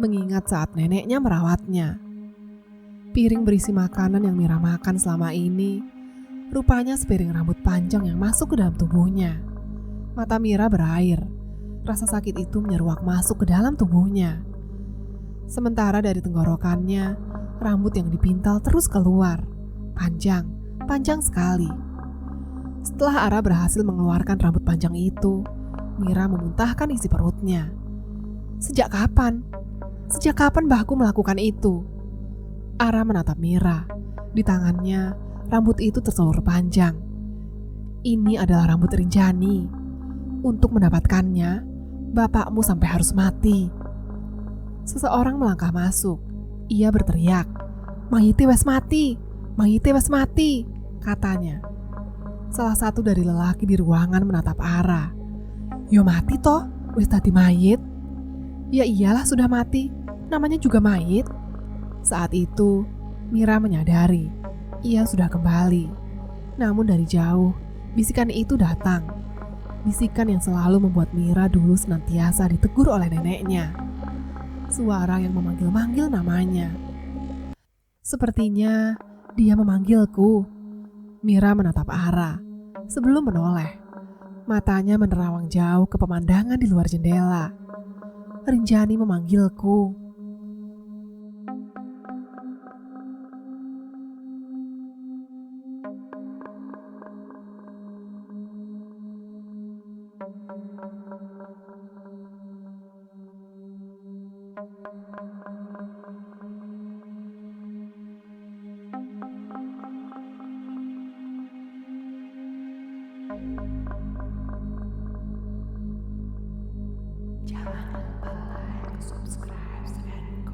A: Mengingat saat neneknya merawatnya. Piring berisi makanan yang Mira makan selama ini, rupanya sepiring rambut panjang yang masuk ke dalam tubuhnya. Mata Mira berair. Rasa sakit itu menyeruak masuk ke dalam tubuhnya. Sementara dari tenggorokannya, rambut yang dipintal terus keluar. Panjang, panjang sekali. Setelah Ara berhasil mengeluarkan rambut panjang itu, Mira memuntahkan isi perutnya. Sejak kapan? Sejak kapan mbahku melakukan itu? Ara menatap Mira. Di tangannya, rambut itu terselur panjang. Ini adalah rambut Renjani. Untuk mendapatkannya, bapakmu sampai harus mati. Seseorang melangkah masuk. Ia berteriak, "Mayite wes mati, mayite wes mati," katanya. Salah satu dari lelaki di ruangan menatap Ara. "Yo mati toh, wis tadi mayit." "Ya iyalah sudah mati, namanya juga mayit." Saat itu, Mira menyadari ia sudah kembali. Namun dari jauh, bisikan itu datang. Bisikan yang selalu membuat Mira dulu senantiasa ditegur oleh neneknya. Suara yang memanggil-manggil namanya. Sepertinya dia memanggilku. Mira menatap Ara sebelum menoleh. Matanya menerawang jauh ke pemandangan di luar jendela. Renjani memanggilku. Jangan lupa like, subscribe, dan